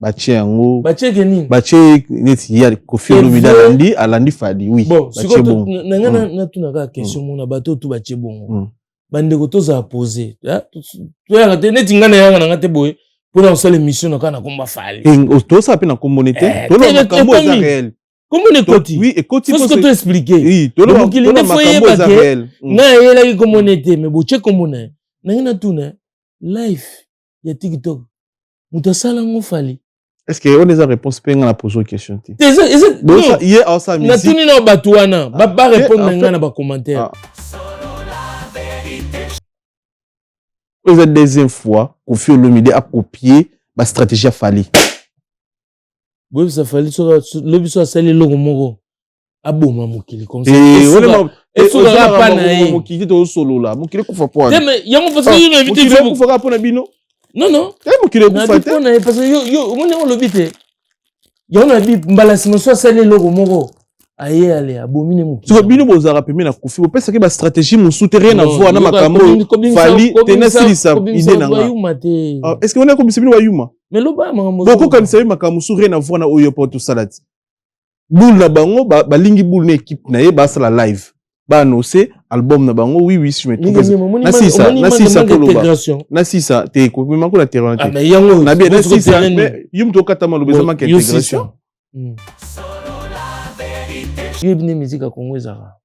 Bache yango. Bache kenin. Bache neti ya Koffi Olomide alandi Fally oui. Bon, bache bon. Na tunaka question mona bato tu bache bon. Bande ko toza poser. Tu ya te neti ngana yanga ngate boy. Pour la seule émission na kana komba Fally. To ça pe na communauté. To lo makambo za réel. Comment les côtés? Oui, et côté faut que tu expliquer. Oui, to lo makambo za réel. Na yela ki communauté mais boche communauté. Na ina tuna live ya TikTok. Mutasala ngo Fally. Est-ce que on a réponse pe ngana poser question ti? Non, hier en sa musique. Na tuni na batuana, ba répondre ngana ba commentaire. Pour la deuxième fois, Koffi Olomide a copié la stratégie à Fally. Oui, ça Fally le biso a sali logo moko. Aboma mokili comme ça. Et so la pa na mokili to solo là, mokili ko fa po. Mais yango parce que yo invité ko fa po na bino. Non. Mokili ko fa te. Parce que yo on lobité. Yo na bi mbalasima so sali logo moko. Aye allez abomine mokili. So bino bozara pemé na Koffi, bo pesa ke ba stratégie mon souterrain na voir na makambo. Fally tenasi sa idée na nga. Est-ce que on a comme bino wa yuma? Mais lo ba makambo. Boko kan sabi makambo souterrain na voir na oyo poto salati. Boule na bango ba lingi boule na équipe na ye ba sala live. Ba annoncer album na bango oui je me trouve. Na si ça koloba. Na si ça te ko mako la terrain. Ah mais yango na bien na si ça mais yum to kata malobeza manque intégration. Yebne musique à Congo ezara.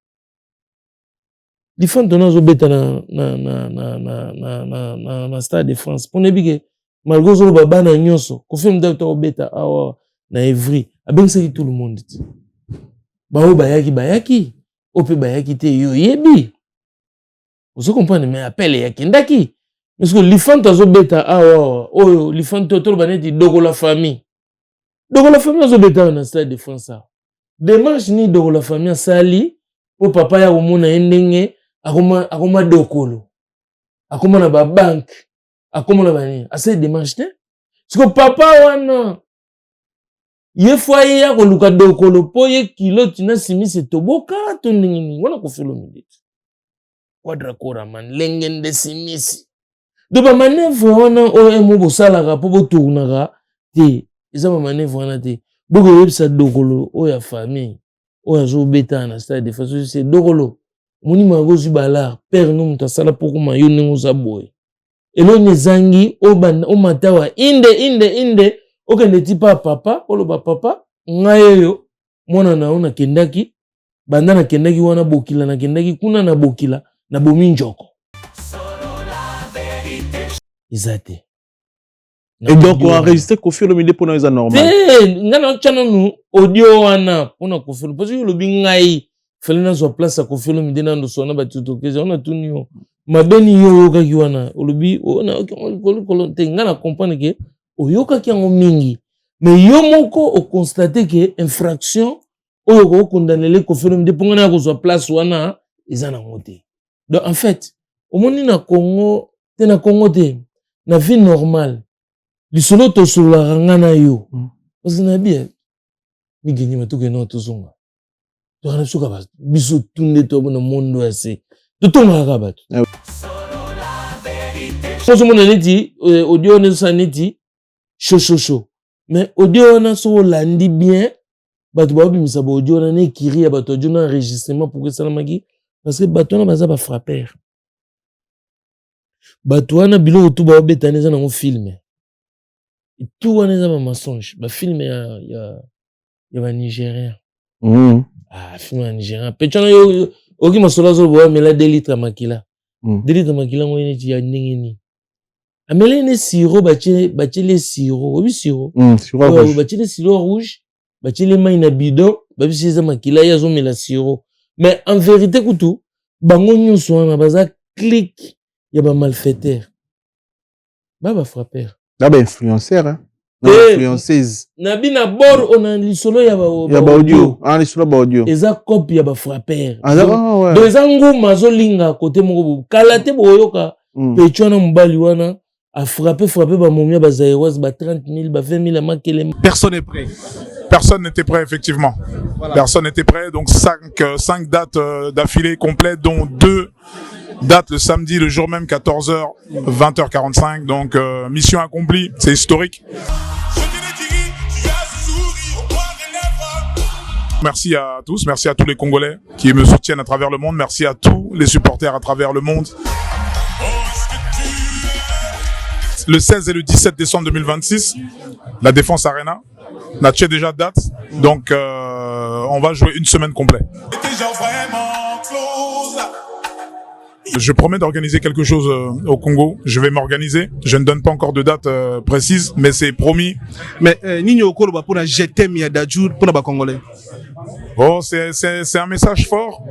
Li fan tona zo beta na Stade de France. Pour nebige malgré zo baba na nyonso. Ko film d'auto beta awa na Evry. Abengisi tout le monde. Ba o bayaki. Ope bayaki te yo yebi. Vous comprenez mais appel yaki ndaki. Parce que li fan zo beta awa o li fan to baneti dogo la famille. Dogo la famille zo beta na Stade de France. Démarche ni de la famille sali au papa ya omona endenge akoma dokolo akoma na ba bank akoma na bani asa démarche te parce que papa wana ye foye ya ko luka dokolo po ye kilo tina simisi toboka to ndingi wana ko filo midit quadra kora man lengende simisi de ba manevre wana o emo bosala po botournaka te eza ba manevre wana te. Boko yebisa dokolo oya famille oya zo beta na Stade de France c'est dokolo moni magozi bala père no mutasala poko mayo nengo za boy elo nezangi o matawa inde okende tipa papa oloba papa ngayeyo mona na ona kendaki banda na kendaki wana bokila na kendaki kuna na bokila na bomi njoko izate. Et donc on a enregistré Koffi Olomide pour nous normal. Ngana chana nu audio wana pona Koffi parce que le bingai fallait na so place à Koffi Olomide na ndo sona batuto keza on a tunio mabeni yo yoka kiwana olobi ona te ngana comprendre que oyoka ki ngo mingi mais yo moko o constater que infraction oyo ko condamner le Koffi Olomide pour ngana ko so place wana ezana ngote. Donc en fait au moni na Congo te na vie normale lisolo to sula ngana yo parce que na bien mi gagner matuke no to zonga to kana suka ba biso tunde to na mondo ase to tonga ka ba so mo neti audio ne sa neti chaud mais audio na so landi bien ba to ba bimisa ba audio na ne kiri ya ba to audio na enregistrement pour que ça na maki parce que bato na baza ba frapper bato na bilo to ba betane za na mo filmer tout on est un mensonge ba film ya ba Nigérien film ya Nigérien petana yo oki masola zo bo mela 2 litres makila 2 litres makila ngo ene ti ya ndingini amela ne sirop bachele sirop obi sirop rouge bachele sirop rouge bachele mai na bidon ba bisiza makila ya zo mela sirop mais en vérité kutu bango nyonso wana baza clic ya ba malfaiteur ba frapper. Là, influenceur, hein? Influenceuse. Nabi na bord, on a l'isolo ya ba audio. Ah, l'isolo ba audio. Eza copie ya ba frapper. Ah, ouais. Donc, eza nguma zo linga côté moko. Kalate boyoka. Pechona mbali wana. A frapper ba momia ba zaïroise, ba 30 000, ba 20 000 à makele. Personne n'est prêt. Personne n'était prêt, effectivement. Voilà. Personne n'était prêt. Donc, 5 dates d'affilée complètes, dont 2 date le samedi, le jour même, 14h, 20h45. Donc, mission accomplie. C'est historique. merci à tous, merci à tous les Congolais qui me soutiennent à travers le monde, merci à tous les supporters à travers le monde. Le 16 et le 17 décembre 2026, la Défense Arena, on a déjà date, donc on va jouer une semaine complète. Je promets d'organiser quelque chose au Congo. Je vais m'organiser. Je ne donne pas encore de date précise, mais c'est promis. Mais Nino Okoloba pour la GTM Yadadjour pour la Congolais. Oh, c'est un message fort.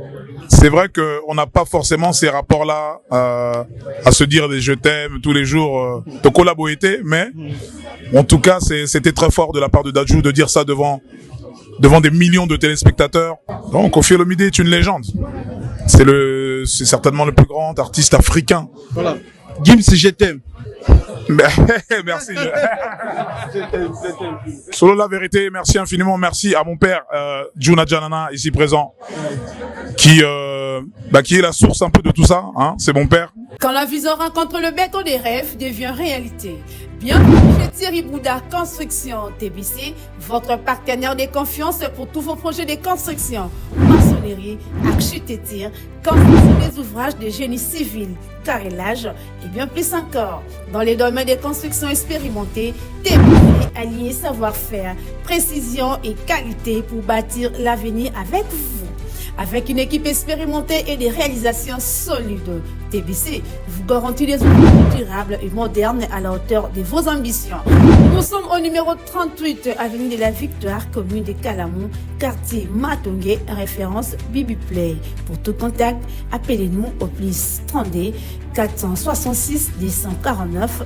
C'est vrai que on n'a pas forcément ces rapports-là à se dire des je t'aime tous les jours de collaborer, mais en tout cas c'était très fort de la part de Dadju de dire ça devant des millions de téléspectateurs. Donc Koffi Olomide est une légende. C'est certainement le plus grand artiste africain. Voilà. Gims, je t'aime. Merci. Solo la vérité, merci infiniment. Merci à mon père, Juna Janana, ici présent, qui est la source un peu de tout ça. Hein, c'est mon père. Quand la vision rencontre le béton des rêves devient réalité. Bienvenue chez Thierry Bouddha Construction TBC, votre partenaire de confiance pour tous vos projets de construction, maçonnerie, architecture, construction des ouvrages de génie civil, carrelage et bien plus encore. Dans les domaines de construction expérimentés, TBC allié savoir-faire, précision et qualité pour bâtir l'avenir avec vous. Avec une équipe expérimentée et des réalisations solides, TBC vous garantit des outils durables et modernes à la hauteur de vos ambitions. Nous sommes au numéro 38, avenue de la Victoire, commune de Kalamou, quartier Matongé, référence Bibi Play. Pour tout contact, appelez-nous au plus 32 466 249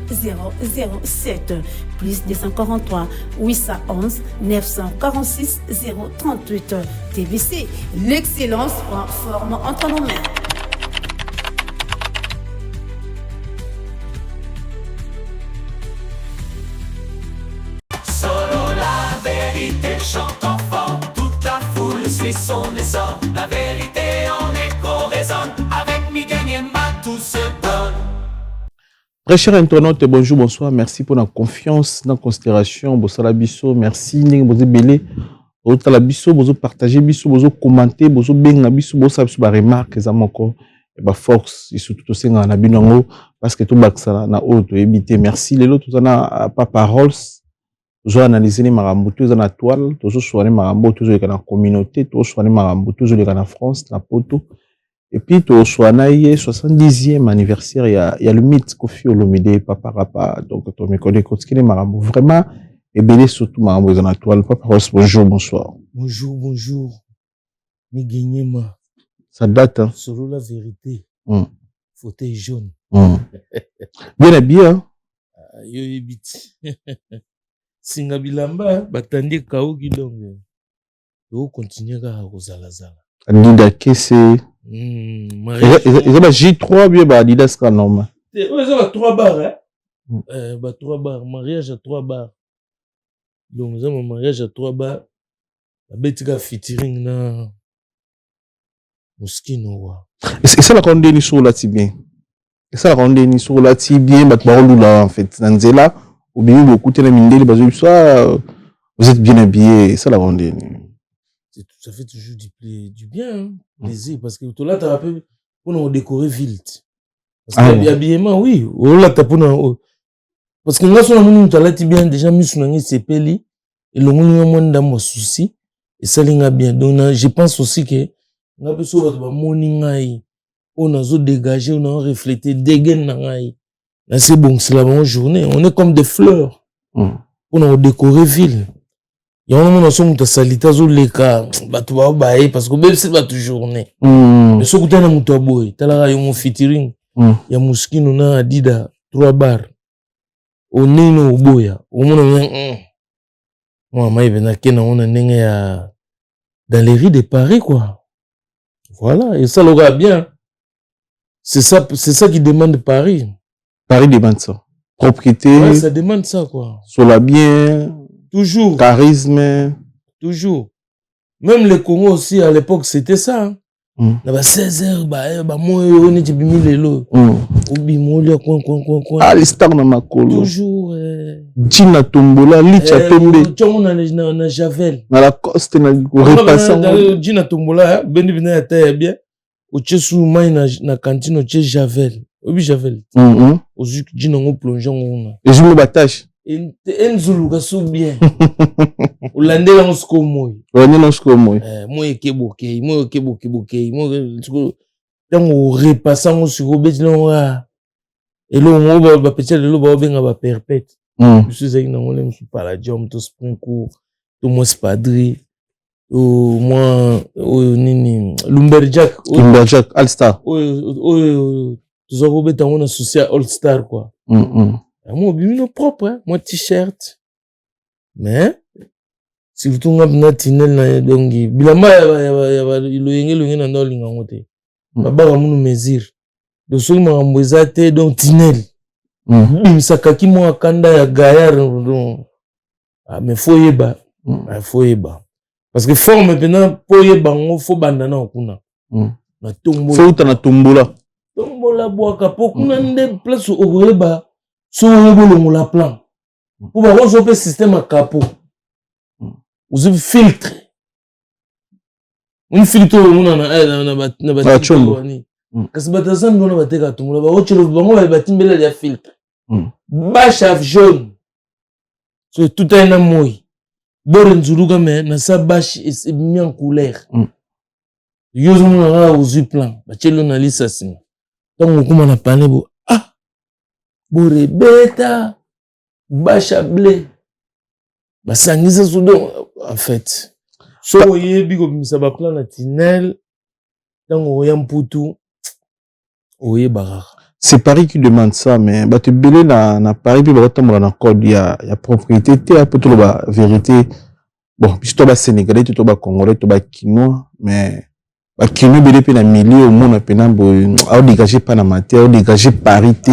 007, plus 243 811 946 038. TBC, l'excellence prend forme entre nos mains. Solo la vérité chante enfant, toute la foule suit son essor. La vérité en écho résonne, avec Miguel Niemba tout se donne. Très cher internaute, bonjour, bonsoir, merci pour la confiance, la considération, Bossala Bisso, merci, Ningbozi Belé, Otala Bisso, Bozo partager Bisso, Bozo commenter, Bozo benga Bisso, Bozo Bisso, ba remarque, Zamoko, et ba force, et surtout tout ça, na binango, parce que tout baksala, na auto, éviter, merci, les autres, tout na pas paroles, toujours analyser les marambou, toujours na toile, toujours soigner marambou, toujours dans la communauté, toujours soigner marambou, toujours dans la France, na poto. Et puis, tu as 70e anniversaire, il y a le mythe Koffi Olomide, Papa Rapa, donc tu me connais, Kotskine Marambo, vraiment, et belé surtout Marambo dans la toile. Papa Ross, bonjour, bonsoir. Bonjour. Miguel. Ça date, hein? Solo la vérité. Fauteuil jaune. Bien habillé, hein? Yo ebiti. Singa bilamba, batandi kao gilonge. Yo continue à Rosalazala. Nida Kese. Ils ont J3, bien, Adidas, c'est normal. Ils ont 3 bars, hein? 3 bars. Mariage à 3 bars. Donc, ils ont un mariage à 3 bars. La bête featuring na Moskino. Et ça, la condé ni sur la tibien. Et ça, la condé ni sur la tibien, bah, tu là, en fait. Nanzela, ou bien, beaucoup de la mine, vous êtes bien habillé. Ça, la condé ni. Ça fait toujours du bien, hein? Plaisir, parce que tout là, t'as rappelé pour nous décorer vite. Parce que l'habillement, oui, là, t'as pour parce que là, sur nous, t'as là, bien, déjà, mis sur nous, c'est peli, et le monde, moins dans mon souci, et ça, l'est bien. Donc, je pense aussi que, on a besoin de morning, on a dégagé, on a reflété, dégaine, là, c'est bon, c'est la bonne journée. On est comme des fleurs. On a décoré ville. Il y a un moment où on a salita zo leka batu ba bae parce que même c'est batu journée. Mais ce que tu as na mutu boy, tu as un featuring. Il y a Moskino na Adida 3 bars. Onino boya. Au moment moi mai bena kena on a ndenge ya dans les rues de Paris quoi. Voilà, et ça l'aura bien. C'est ça qui demande Paris. Paris demande ça. Propriété. Ouais, ça demande ça quoi. Sur la bien. Toujours. Charisme. Toujours. Même le Congo aussi, à l'époque, c'était ça. Hein. na ba 16h ba moyo ni tibimi lelo obimolia coin ah l'histoire na makolo toujours Gina Tombola licha tombe tchongo na Javel na la coste na repassant Gina Tombola bendi bina ya taille bien o tchesu mai na cantine o tche Javel obi Javel ozu Gina ngo plongeon ngona et je me batache enzulu ka so bien ulandela ngosko moyo ngosko moyo moyo keboke moyo tango repassa ngo sur obetino elo ngo ba petit lelo ba benga ba perpète je suis na ngole msu paladium to sprinco to mo spadri moi nini Lumberjack All Star toujours obeta on associé All Star quoi moi bimino propre moi t-shirt mais surtout ngabna tinel na dongi bilamba ya loyenge na ndolinga ngote babaka munu mesure de so makambo ezate donc tinel bimisaka ki mwa kanda ya gaillard donc mais faut yeba parce que forme maintenant po yeba ngo fo banda na kuna na tombola faut na tombola bwaka po kuna nde place oyeba so yebo la plan pour ba reso pe système à capot vous filtre un filtre na ba chombo kasi batazan ndona bateka tumula ba ochelo bango ba batimbela ya filtre bâche jaune so tout un amoy bore nzuluka mais na sa bâche est mis en couleur yozo na aux plan ba chelo na lisasi donc kuma na pane bo bore beta bâche blé basangisa soudo en fait so yebi ko misa ba plan na tinel tango ya mputu oye barara c'est Paris qui demande ça mais ba te belé na Paris puis ba tomber na code ya propriété te pour tout la vérité bon puis to ba sénégalais to ba congolais to ba kinois mais ba kinois belé pe na milieu au monde pe na bo a dégager pas na matière dégager parité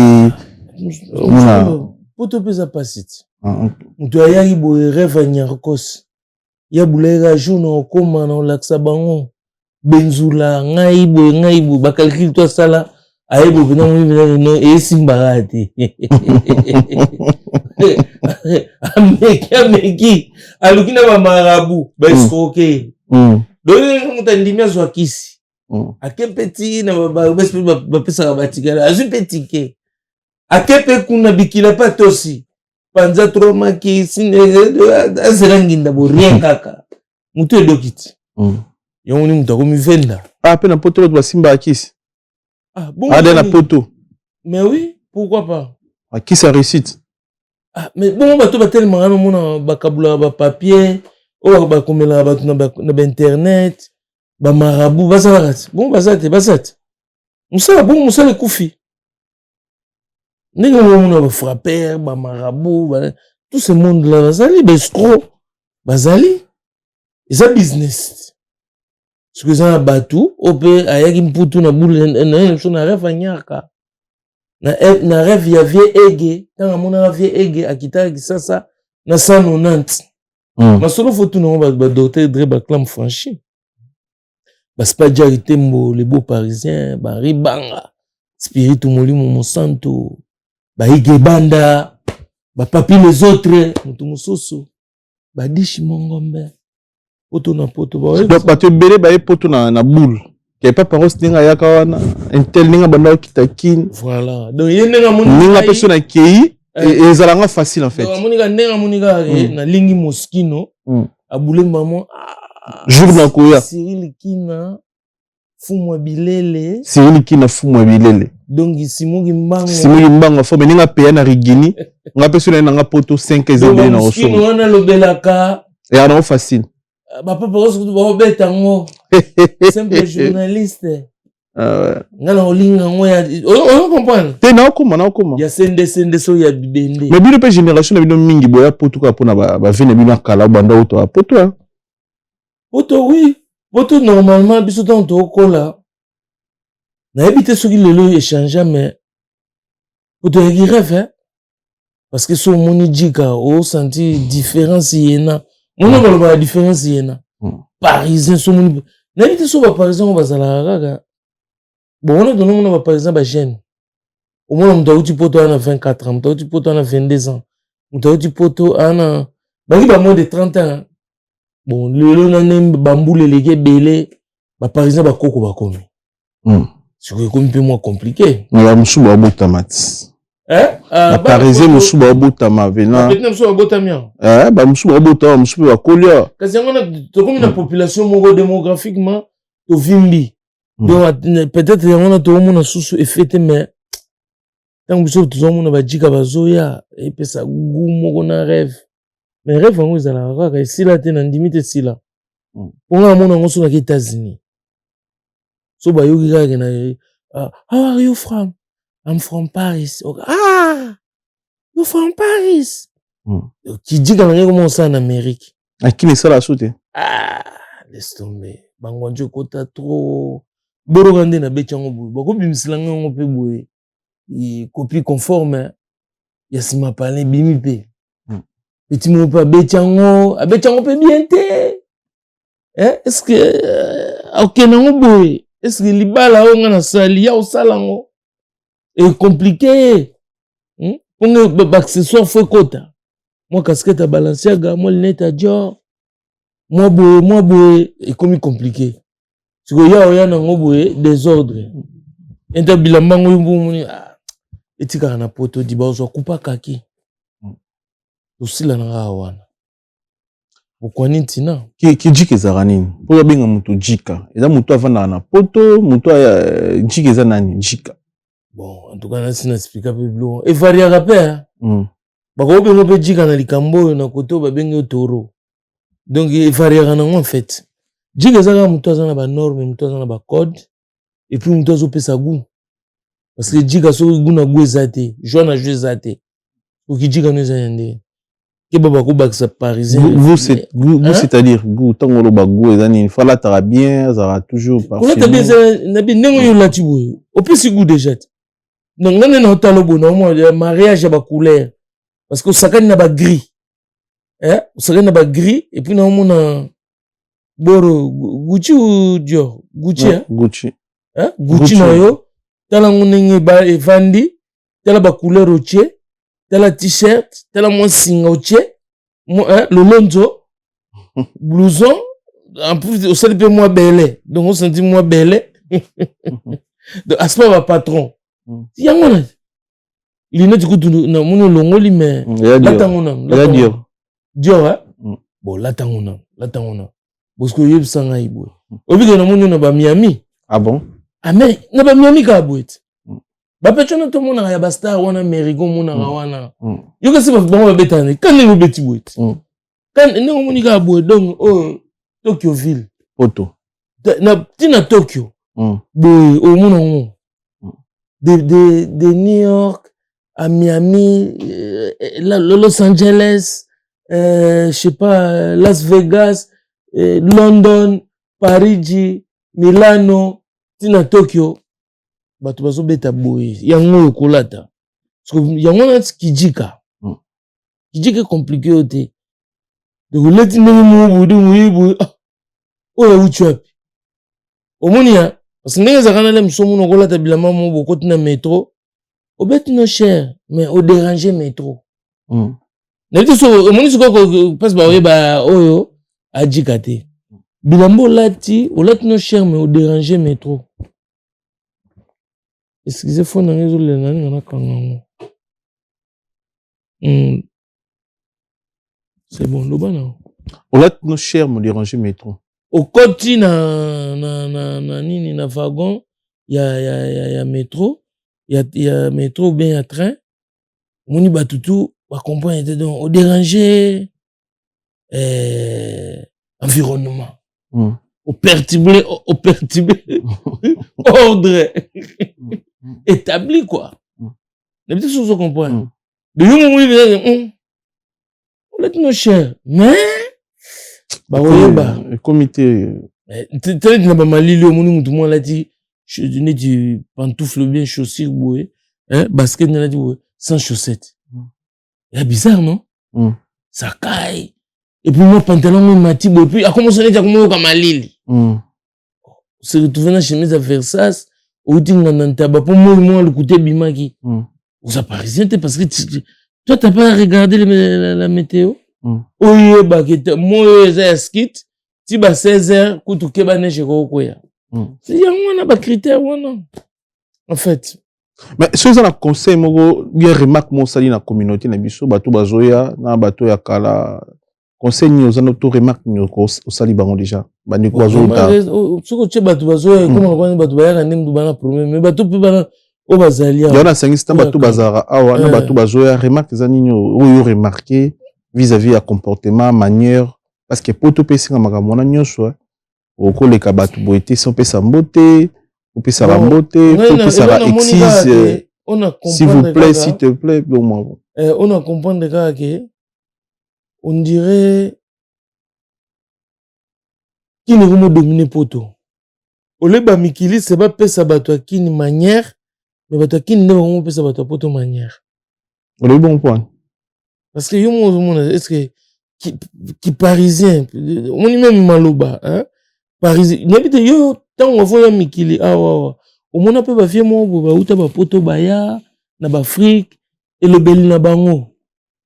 poto pesa pasite mutu ayaki boye rêve nyarkos ya bulega jouna okoma na laksa bango benzula ngai boye bakalkili to sala ayebo bina mo no esimbarate ameki alukina ba marabu ba escroquer donc mutandimia zo akisi akepeti na ba pesa batikala azu petike akepe kuna bikila patosi panza troma ki sine azeranginda bo rien kaka mutu edokiti yoni mutu akomi venda pe na poto ba simba akisi bon na poto mais oui pourquoi pas akisi a réussite mais bon bato ba tellement ngano mona bakabula ba papier o ba komela ba na internet ba marabu basala bon basate musala kufi ndenge mona ba frapper ba marabu tout ce monde là bazali bestro bazali isa business ce que ça batu ope ayaki mputu na boule na so na rêve nyaka na rêve ya vie ege tanga mona vie ege akita kisasa na 190 masolo fotu na ba docteur Dre ba clam franchi ba spadjari tembo les beaux parisiens ba ribanga spiritu molimo monsanto ba ige banda ba papi les autres mutu musoso ba dishi mongombe poto na poto ba donc ba te belé ba poto na boule ke pas paros ninga yaka wana intel ninga banda kitakin voilà donc yenga moni ninga personne na kei et ezalanga facile en fait donc monika nenga monika na lingi moskino abule maman jour na koya Cyril Kina fumwa bilele donc simugi mbango fo meninga peya na rigini nga personne na nga poto 5 ezebele na oso moskino wana lobelaka et alors facile papa parce ba obeta ngo simple journaliste ngala olinga ngo ya on comprendre te na okoma ya sende so ya bibende mais bino pe génération na bino mingi boya potuka pona ba vene bino kala banda oto poto oui poto normalement biso tant okola na habité soki lelo échanger mais poto ya rêve parce que so moni jika o senti différence yena on a la différence yena parisien so moni N'habite sur par exemple bazala bon on a donné par exemple jeune au moins on doit tu poto à 24 ans on doit tu poto à 22 ans on doit tu poto à moins de 30 ans bon le nanem bambou les légués belé par exemple bakoko bakomi c'est comme un peu moins compliqué mais la moussou ba botamati Parisien moussou ba botama vena peut-être moussou ba botamia ba moussou ba botama moussou ba kolia kasi on a comme une population mogo démographiquement to vimbi donc peut-être on a tout monde sous effet mais tant que tout le monde va dire bazoya et puis ça goût mogo na rêve mais rêve on est à la rare ici là t'es dans limite ici là on a mon on sont aux États-Unis so ba yogi ga na how are you from? I'm from Paris. Okay. Ah, you're from Paris. Qui dit qu'on est comme ça en Amérique. À qui les ça la sauté? Ah, laisse tomber. Bangwanjo kota trop. Borogande na bechango boy. Bako bimsilanga ngo pe boy. I copie conforme. Yasima parler bimi pe. Petit mo pa bechango, bechango pe bien te. Est-ce que OK nango boy. Est-ce que libala o ngana sali ya o salango? Et compliqué. Pour que l'accessoire fait quota. Moi, casquette à Balenciaga, moi, lunette à Dior. Moi, boé, et comme compliqué. C'est que y a un boé, désordre. Et t'as bilan, et tu as un poteau, dit, bah, on coupe kaki. Aussi, là, on a pourquoi n'intina? Qui dit que ça ranine? Pour bien un moutou jika. Et là, moutou avant na poto, moutou jika ça nani jika. Bon, en tout cas, là, c'est n'explique un peu plus. Et varie à rappel, bah, quand on peut dire qu'on a les cambo, on a koto, bah, bien, taureau. Donc, il varie à en fait. Jika ça, là, moutou, ça, na norme, moutou, ça, na code. Et puis, moutou, ça, peut sa goût. Parce que jika, ça, goût, na goût, zate. Joie, na joué, zate. Ou qui jika, nous, zande. Que baba, koubak, ça, parisien. Vous, c'est-à-dire, goût, tant qu'on a goût, il faut la tara bien, ça va toujours parfait. Quand tu as bien, n'a bien, n'est-ce pas, là, tu vois. Au plus, c'est goût, déjà. Donc, on est dans le mariage à la couleur. Parce que ça n'a pas gris. Ça n'a pas gris. Et puis, on a Boro, Gucci ou Dior? Gucci, Gucci. Gucci, non, t'as on est Vandi, t'as la couleur au tché, t'as la t-shirt, t'as la moins signe au tché, le lonzo, blouson, en plus, on s'est dit moins belle. Donc, on s'est dit moins belle. Donc, à ce moment, patron. Yangona lina du coup na mono longoli mais la Dior bon la tangona parce que yeb sanga ibo obi na mono na ba Miami ah bon mais na ba Miami ka boet ba petona to mona ya ba star wana Merigo mona wana yo ka se ba ba betane kan ne beti boet kan ne moni ka boet donc Tokyo ville poto na tina Tokyo boy o mona de New York à Miami, Los Angeles, je sais pas, Las Vegas, London, Paris, Milano, tina Tokyo, bato bazo beta boy, yango yokolata. Parce que yango na kijika. Kijika compliqué ote. Donc leti nemi mubu, oya uchuapi. Omonia, parce que ndenge zakana le msomo no kolata bilama mo bokoti na métro obet no cher mais au déranger métro na dit so moni siko passe ba oyeba oyo ajikate bilambo lati olati no cher mais au déranger métro excusez fo na ngezo le nani na kangango c'est bon lo bana olati no cher mais au déranger métro. Au côté na nini na wagon ya métro ya métro bien ya train moni batutu ba comprendre était donc au déranger environnement au perturber ordre établi quoi les petites choses comprendre de yo moni on est nos cher mais bah oui bah comité t'as dit na ba malili o moni mutu mo lati je donnais du pantoufle bien chaussure boé basket na lati boé sans chaussettes c'est bizarre non ça caille et puis moi pantalon mati boé puis a commencé à dire comme malili se retrouver dans chemise à Versace, ou tu n'as pas tabac, pour moi, le côté bimaki. Vous êtes parisien, parce que toi, t'as pas regardé la météo? Oui, bah, moi, j'ai skit, si bah 16h, koutou keba neige kokoya. C'est y a un critère, en fait. Mais si vous avez un conseil, bien remarque mon sali na communauté na biso, bato bazoya, na bato ya kala, conseil ni aux autres remarque ni au sali bango déjà. Bani ko bazoya. Ce que tu bato bazoya, comment on va bato baya nem du bana problème, mais bato pe bana o bazalia. Il y a un sangista bato bazara, awa na bato bazoya remarque zani ni o remarqué vis-à-vis à comportement, manière, parce que poto pe singa makamona nyosho, o ko le kabato boité sans pe samboté. Ou puis ça va monter, ou puis ça va excise. S'il vous plaît, s'il te plaît, on a compris que on dirait qui ne veut dominer poto. Au lieu de Mikili, c'est pas pesa bato qui une manière, mais bato qui ne veut pesa bato poto manière. Le bon point. Parce que est-ce que qui parisien, on est même maloba, hein? Parisien, n'habite yo tant on voit Mikili au mona pe ba vie mo ba uta ba poto baya na ba Afrique et le beli na bango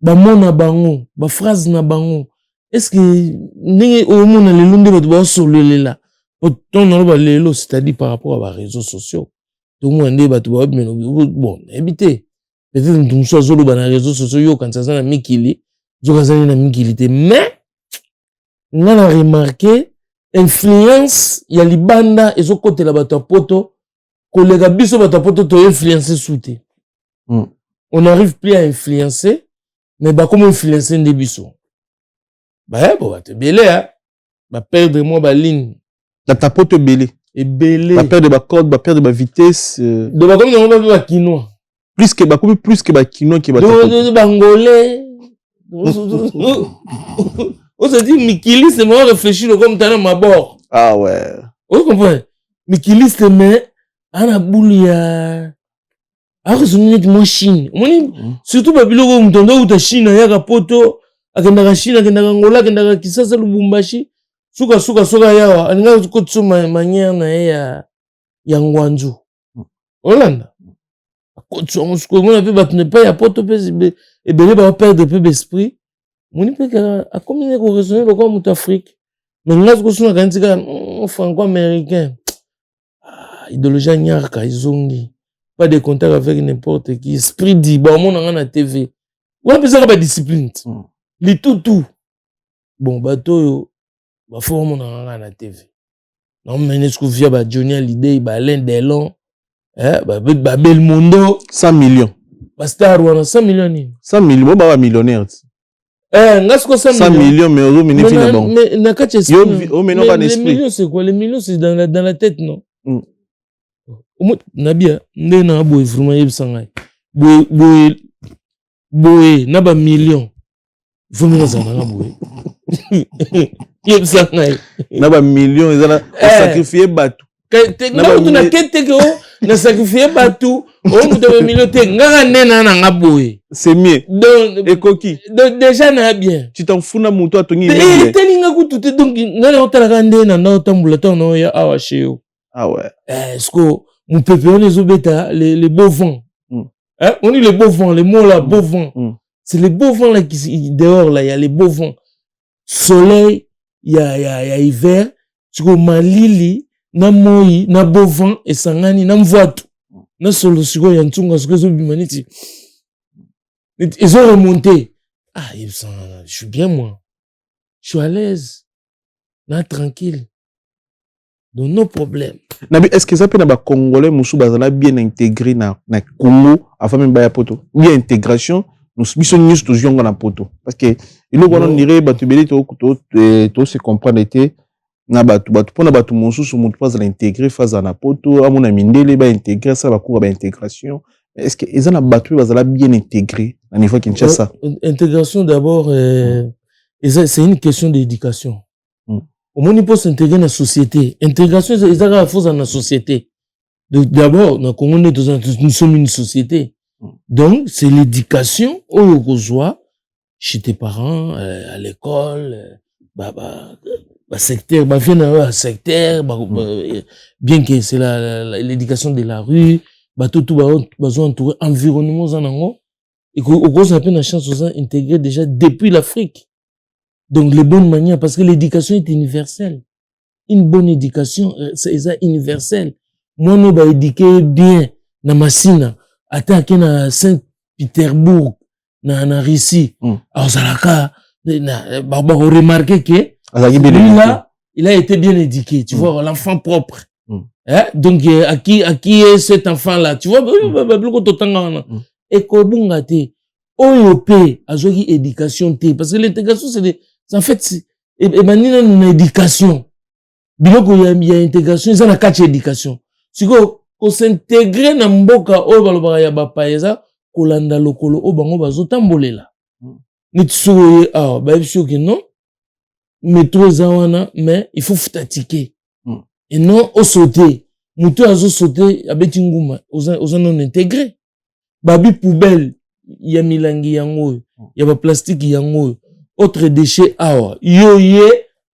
ba mona bango ba phrase na bango est-ce que ndenge au mona le lunde ba ba sololela autant na ba lelo c'est-à-dire par rapport à ba réseaux sociaux tout monde ndé ba to ba bon habité peut-être nous sommes solo ba na réseaux sociaux yo quand ça na Mikili zo kazani na Mikili te mais on a remarqué influence ya libanda ezo côté la bato poto kolega biso bato poto to influencer souté. On n'arrive plus à influencer mais ba comment influencer des biso. Bah bon ba te belé hein. Ba perdre moi ba ligne. La tapote belé. Et belé. Ba perdre ba corde, ba perdre ba vitesse. De ba comme on va ba quinoa. Plus que ba quinoa qui ba de bangolais. On se dit, Mikili, c'est moi réfléchir comme t'as dans ma bord. Ah ouais. Vous comprenez? Mikili, c'est mais, à la boule, il y a. Ah, c'est une Chine. Surtout, Babilo, où t'en as Chine, il y a un poto, à Kendara Chine, à Kendara Angola, à Kendara Kisasa, Lubumbashi. Suka, yawa. On a un coup de manière, na Yangwanzu. Hollande. On a pu battre, pas, il y a poto, et belé, va perdre peu d'esprit. Moni pe a combien de raisonner le comme Afrique mais là ce que sont quand franco-américain idéologie nyarka izongi pas de contact avec n'importe qui esprit dit bon mon on a TV ou a besoin de discipline les tout bon bateau yo ba faut mon on a TV non mais est-ce que via ba Johnny Hallyday ba Alain Delon ba Belmondo 100 millions ba star wana 100 millions 100 millions ba millionnaire 100 millions, mais au minimum, c'est bon. Mais, les millions, c'est quoi? Les millions, c'est dans la tête, non? Nabia, n'a pas vraiment yebsanga. Boé, n'a pas millions. Vraiment, ça n'a pas boé. Yebsanga. N'a pas millions, ils ont sacrifié bateau. Na sacrifié bateau. On te millions, ngara nena na boé. C'est mieux. Donc, et coquille. Déjà, n'a bien. Tu t'en fous na mouton à ton niveau. Et telinga ku tout donc ngala otala ndena na otambula tono ya awasheo. Ah ouais. Est-ce que mon peuple on les obéta les beaux vents. Hein, on dit les beaux vents, les mots là beaux vents. C'est les beaux vents là qui dehors là, il y a les beaux vents. Soleil, il y a hiver, tu go malili na moi na beau vent et sangani na mvoatu. Na solo siko ya ntunga siko zo bimaniti. Ils ont remonté. Ah, je suis bien, moi. Je suis à l'aise. Là, tranquille. Donc, nos problèmes. Est-ce que ça peut être Congolais, Moussou Bazala, bien intégré dans Congo, avant même Baya Poto? Bien intégration, nous sommes toujours dans la poto. Parce que, il y a un dirait, Batubeli, tout se comprendre, na batu pona batu Moussou, mon pas l'intégrer face à la poto, à mon ami Ndele, ba intégrer ça, va courir intégration. Est-ce que ils ont battu bien intégré à niveau Kinshasa? Intégration d'abord, c'est une question d'éducation. Au moins, il faut s'intégrer dans la société. Intégration, ils ont la force dans la société. D'abord, nous sommes une société. Donc, c'est l'éducation au reçoit chez tes parents, à l'école, secteur, un secteur, bien que c'est l'éducation de la rue, tout besoin entourer environnement, et qu'on a la chance d'intégrer déjà depuis l'Afrique. Donc, les bonnes manières, parce que l'éducation est universelle. Une bonne éducation, c'est universel. Moi, nous, éduquer bien, na Massina, attaquer na Saint-Pétersbourg, na Russie. Alors, ça l'a remarqué que, lui, là, il a été bien éduqué, tu vois, l'enfant propre. Donc, à qui est cet enfant-là? Tu vois, et kobunga te OYOP azoki éducation te parce que l'intégration c'est en fait et manina une éducation biloko ya intégration ça na kati éducation siko ko s'intégrer na mboka oyo balobaka ya bapaeza kolanda lokolo o bango bazotambolela nitsuye ba biso que non métro zawana mais il faut futatike et non au sauter mutu azo sauter abeti nguma oza non intégré babi poubelle ya milangi yango ya ba plastique yango autre déchet awa yoye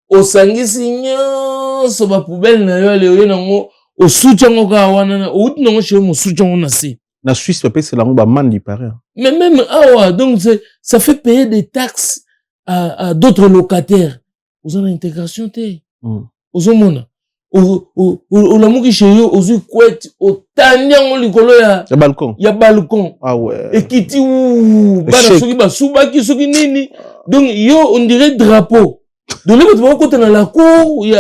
osangisi nyonso ba poubelle na yo le nango osuchango ka wana na outi nango chez mo suchango na se na Suisse papa c'est lango ba mandi pareil mais même awa donc ça fait payer des taxes à d'autres locataires aux intégration té aux mona o la muki chez yo ozu kwet o tanyango likolo ya balcon ah ouais et kiti ou bana soki ba subaki soki nini donc yo on dirait drapeau donc les autres côté dans la cour il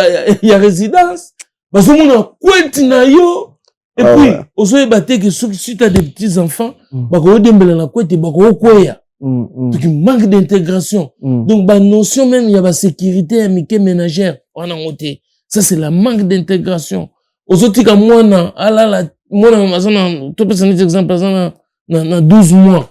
y a résidence parce que mon kwet na yo et puis ozo ebate que si tu as des petits enfants ba ko dembela na kwet ba ko koya donc il manque d'intégration donc ba notion même il y a ba sécurité amitié ménagère on a monté. Ça, c'est la manque d'intégration. Aux autres, comme moi, tout petit exemple, na 12 mois.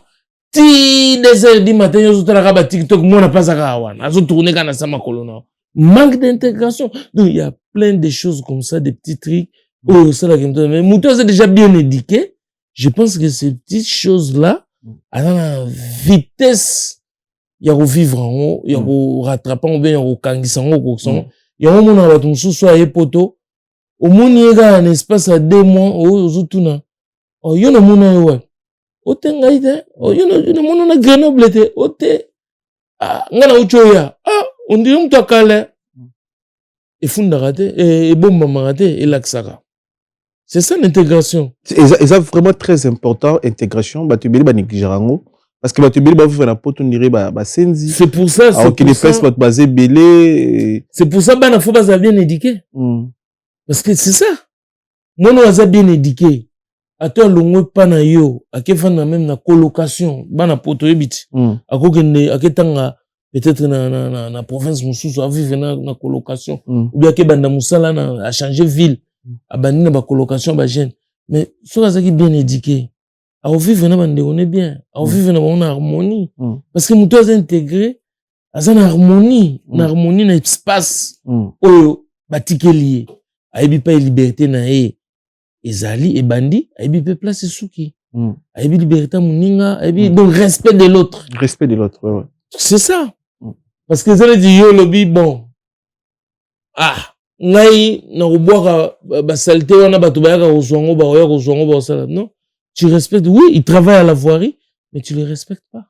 Ti des heures du matin, yo autres, la TikTok, moi, n'a pas à avoir. Azo tourner quand sama colonna. Manque d'intégration. Donc, il y a plein de choses comme ça, des petits trucs. Oh, ça, là, mais Mouton, c'est déjà bien éduqué. Je pense que ces petites choses-là, à la vitesse, il y a vivre en haut, il y a rattraper en bien, il y a kangi en haut, yango mona bato mususu aye poto omoni ega en espace à 2 mois ozutuna yo na mona yo wa otenga ite yo na mona na Grenoble te ote ngana uchoya on dirait mtu akale efunda raté et bomba maraté et laksaka c'est ça l'intégration c'est vraiment très important intégration batubeli ba négligerango parce que batubeli ba vivre na poto on dirait ba senzi c'est pour ça alors qu'il est fait basé belé c'est pour ça bana faut pas bien éduqué parce que c'est ça moi no aza bien éduqué ato longo pa na yo akefana même na colocation bana poto ebiti akokende aketanga peut-être na province mususu a vivre na colocation ou bien akebanda musala na a changer ville abandi na ba colocation ba jeune mais so azaki bien éduqué à vivre na bande on est bien à vivre na on harmonie parce que mutu aza intégré aza na harmonie na espace oyo batikeli ayebi pa liberté na ye ezali ebandi ayebi pe place suki ayebi liberté muninga ayebi donc respect de l'autre ouais c'est ça parce que ça veut dire yo lobi bon ngai na kubwaka ba saleté wana bato bayaka kozwango ba oya kozwango ba sala non tu respectes oui il travaille à la voirie mais tu les respectes pas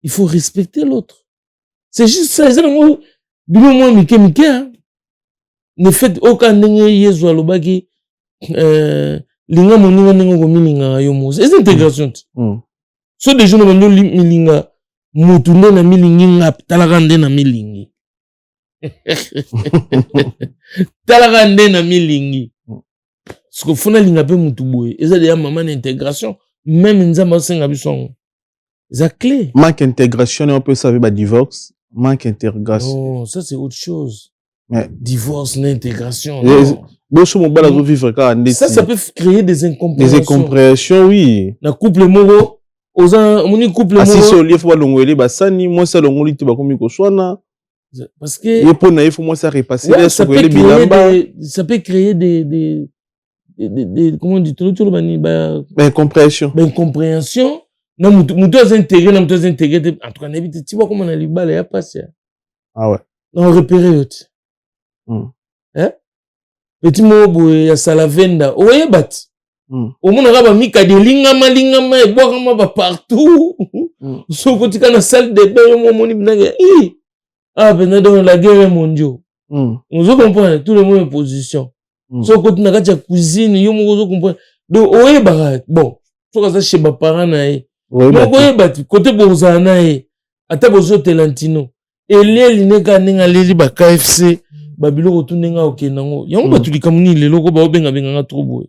il faut respecter l'autre c'est juste ça c'est le bilo moi mike hein ne fait aucun ndenge yezu alobaki linga moninga ndenge ko milinga yo mo c'est intégration so des gens no milinga mutu nde na milingi ngap talaka nde na milingi talaka nde na milingi parce que fona linga pe mutu boye eza de ya maman d'intégration même nzamba senga bisongo eza clé manque d'intégration on peut sauver ba divorce manque d'intégration non ça c'est autre chose mais divorce l'intégration ça peut créer des incompréhensions oui na couple moko oza moni couple moko si au lieu faut longolé basani moi ça longoli te ba komi ko swana parce que il faut na il faut moi ça repasser ça peut créer des comment dit tout le bani ba incompréhension na mutu azintégré en tout cas n'habite tu vois comment on a libala ya passe ah ouais on repérer petit mobo ya salavenda oye bat omona ka ba mika de lingama e bwakama ba partout so kotika na salle de bain mo moni binage pendant dans la guerre mondiale vous comprenez tout le monde en position so kotina ka cuisine yo mo vous comprenez donc oye ba bon so ka chez ba parents na ye mo oye bat côté bozana na ye ata bozo telantino eleli neka ninga leli ba KFC babilo kotunenga okenango yango batulika muni lelo ko ba obenga benga trop boy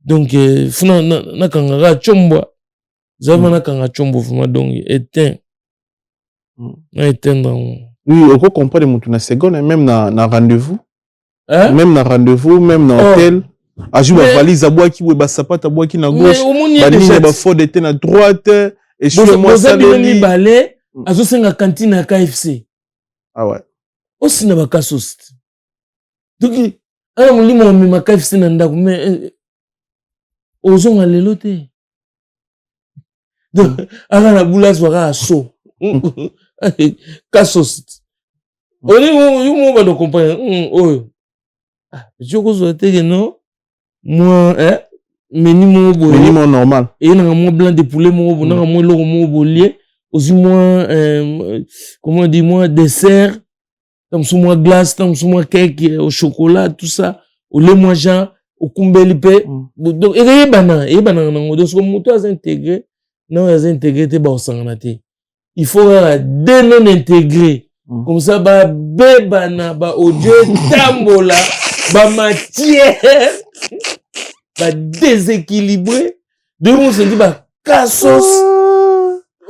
donc funa na kangara chombwa zama na kanga chombo vraiment donc éteint na éteindre oui on peut comprendre mutu na seconde même na rendez-vous même na rendez-vous même na hôtel ajuba valise abwaki we ba sapata abwaki na gauche ba ba fond de na droite et sur moi ça le balé azo senga cantine à KFC ah ouais aussi na bakasos donc ala mulimo mi KFC na ndako mais ozonga lelo te donc ala na bula soira so kasos oni yo ba do comprendre oyo je cause te non moi minimum normal et na mo blanc de poulet mo na mo lo mo bolier aussi moi comment dire moi dessert comme sous moi glace comme sous moi cake au chocolat tout ça au lait moi jean au kumbeli pe donc et bana nango donc comme moto az intégré non az intégré te ba osangana te il faut des non intégrés comme ça ba bebana ba audio tambola ba matière ba déséquilibré de on se dit ba cassos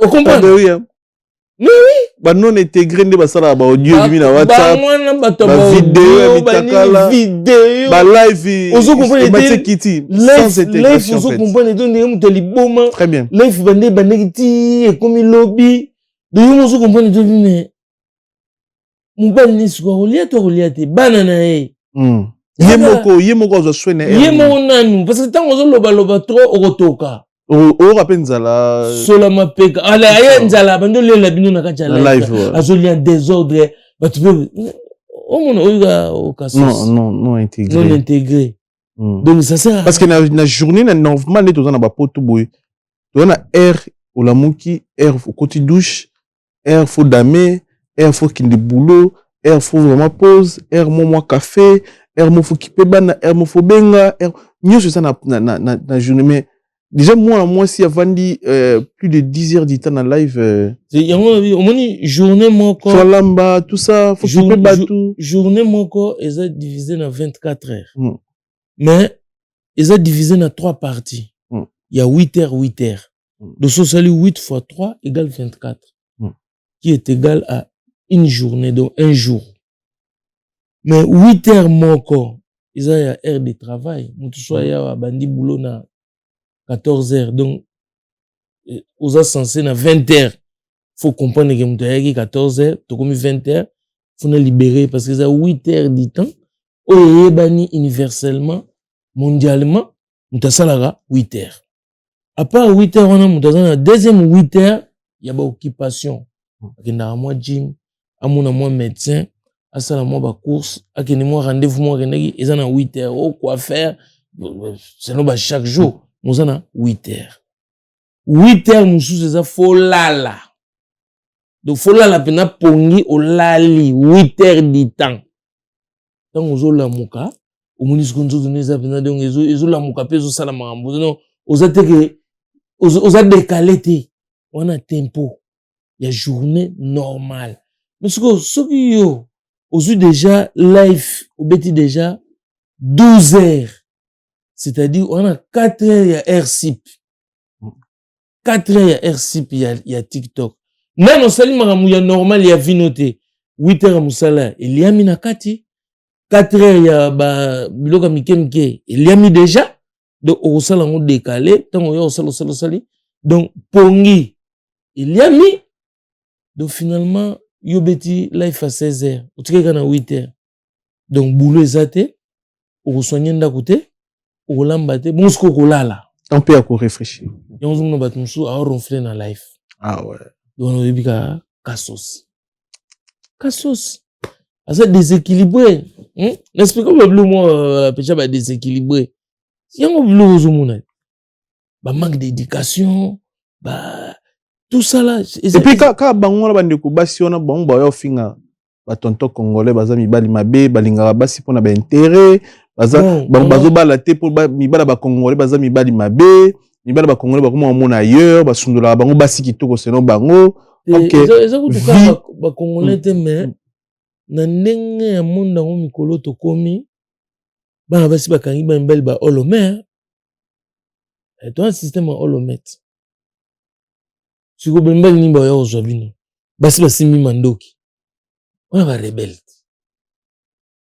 au comprendre oui oui ba non intégré nde basala ba audio bimi na WhatsApp ba vidéo ba live ozo comprendre kiti sans intégration ozo comprendre donc ndenge muto liboma très bien live bande kiti et comme lobby de yo ozo comprendre donc mais mubali ni siko oliate banana yemoko ozo swene yemoko nanu parce que tango ozo loba trop okotoka o rapenzala sola mapeka ala ayenzala bando lela bino na kati ya live azoli en désordre batu pe omona oyo au kasos non intégré donc ça sert parce que na journée na normal ne tozana ba poto boy tozana air olamuki air au côté douche air faut damer air faut kinde boulot air faut vraiment pause air moi café air mo faut kipe bana air mo faut benga air nyoso ça na journée mais déjà moi si avandi plus de 10 heures du temps en live omoni journée moko Falamba tout ça faut kipe batu journée moko est divisé en 24 heures mais est divisé en 3 parties il y a 8 heures donc ça c'est 8 fois 3 égale 24 qui est égal à une journée donc un jour mais 8 heures moko il y a heure de travail mutu soit ya bandi boulot na 14 heures donc aux a censé na 20 heures faut comprendre que mutu ayaki 14 heures to comme 20 heures faut na libérer parce que ça 8 heures du temps oye bani universellement mondialement mutu salaka 8 heures à part 8 heures on a mutu na deuxième 8 heures il y a ba occupation akenda moi gym amuna moi médecin asala moi ba course akeni moi rendez-vous moi renaki ezana 8 heures au quoi faire c'est no ba chaque jour mozana 8 heures 8 heures mususu eza folala donc folala pena pongi olali 8 heures du temps tango ozola muka omoni sikonzo doneza pena donc ezola muka pe ezosala makambo non oza teke oza décalé te wana tempo ya journée normale mais soki yo ozu déjà live obeti déjà 12 heures c'est-à-dire on a 4 heures ya RCP 4 heures ya RCP ya TikTok même osali makambo ya normal ya vinote 8 heures musala eliami na kati 4 heures ya ba biloka mikemke eliami déjà donc osala ngo décalé tango yo osali donc pongi eliami donc finalement yo beti live à 16 heures otikeka na 8 heures donc boulot ezate okosoigner ndako te okolamba te bonsko kolala on peut encore réfléchir yango zomona bato mosusu aoronfle na life ah ouais donc oyebika kasos ça déséquilibré. N'explique pas plus moi péché ba déséquilibré. Si on bleu aux hommes, bah manque d'éducation, bah tout ça là. Et puis quand bango la bande ko basi ona bango ba yo finga ba tonton congolais baza mibali mabe balinga basi pona ba intérêt baza bazo bala te pour ba mibala ba congolais baza mibali mabe mibala ba congolais ba ko mona ailleurs ba sundola bango basi kitoko seno bango. OK. Eza ko tuka ba congolais te mais na ndenge ya monde ngo mikolo to komi ba basi bakangi ba mbeli ba olomer et toi un système en olomet siko mbeli ni ba yo ozobino basi mi mandoki on va rebelle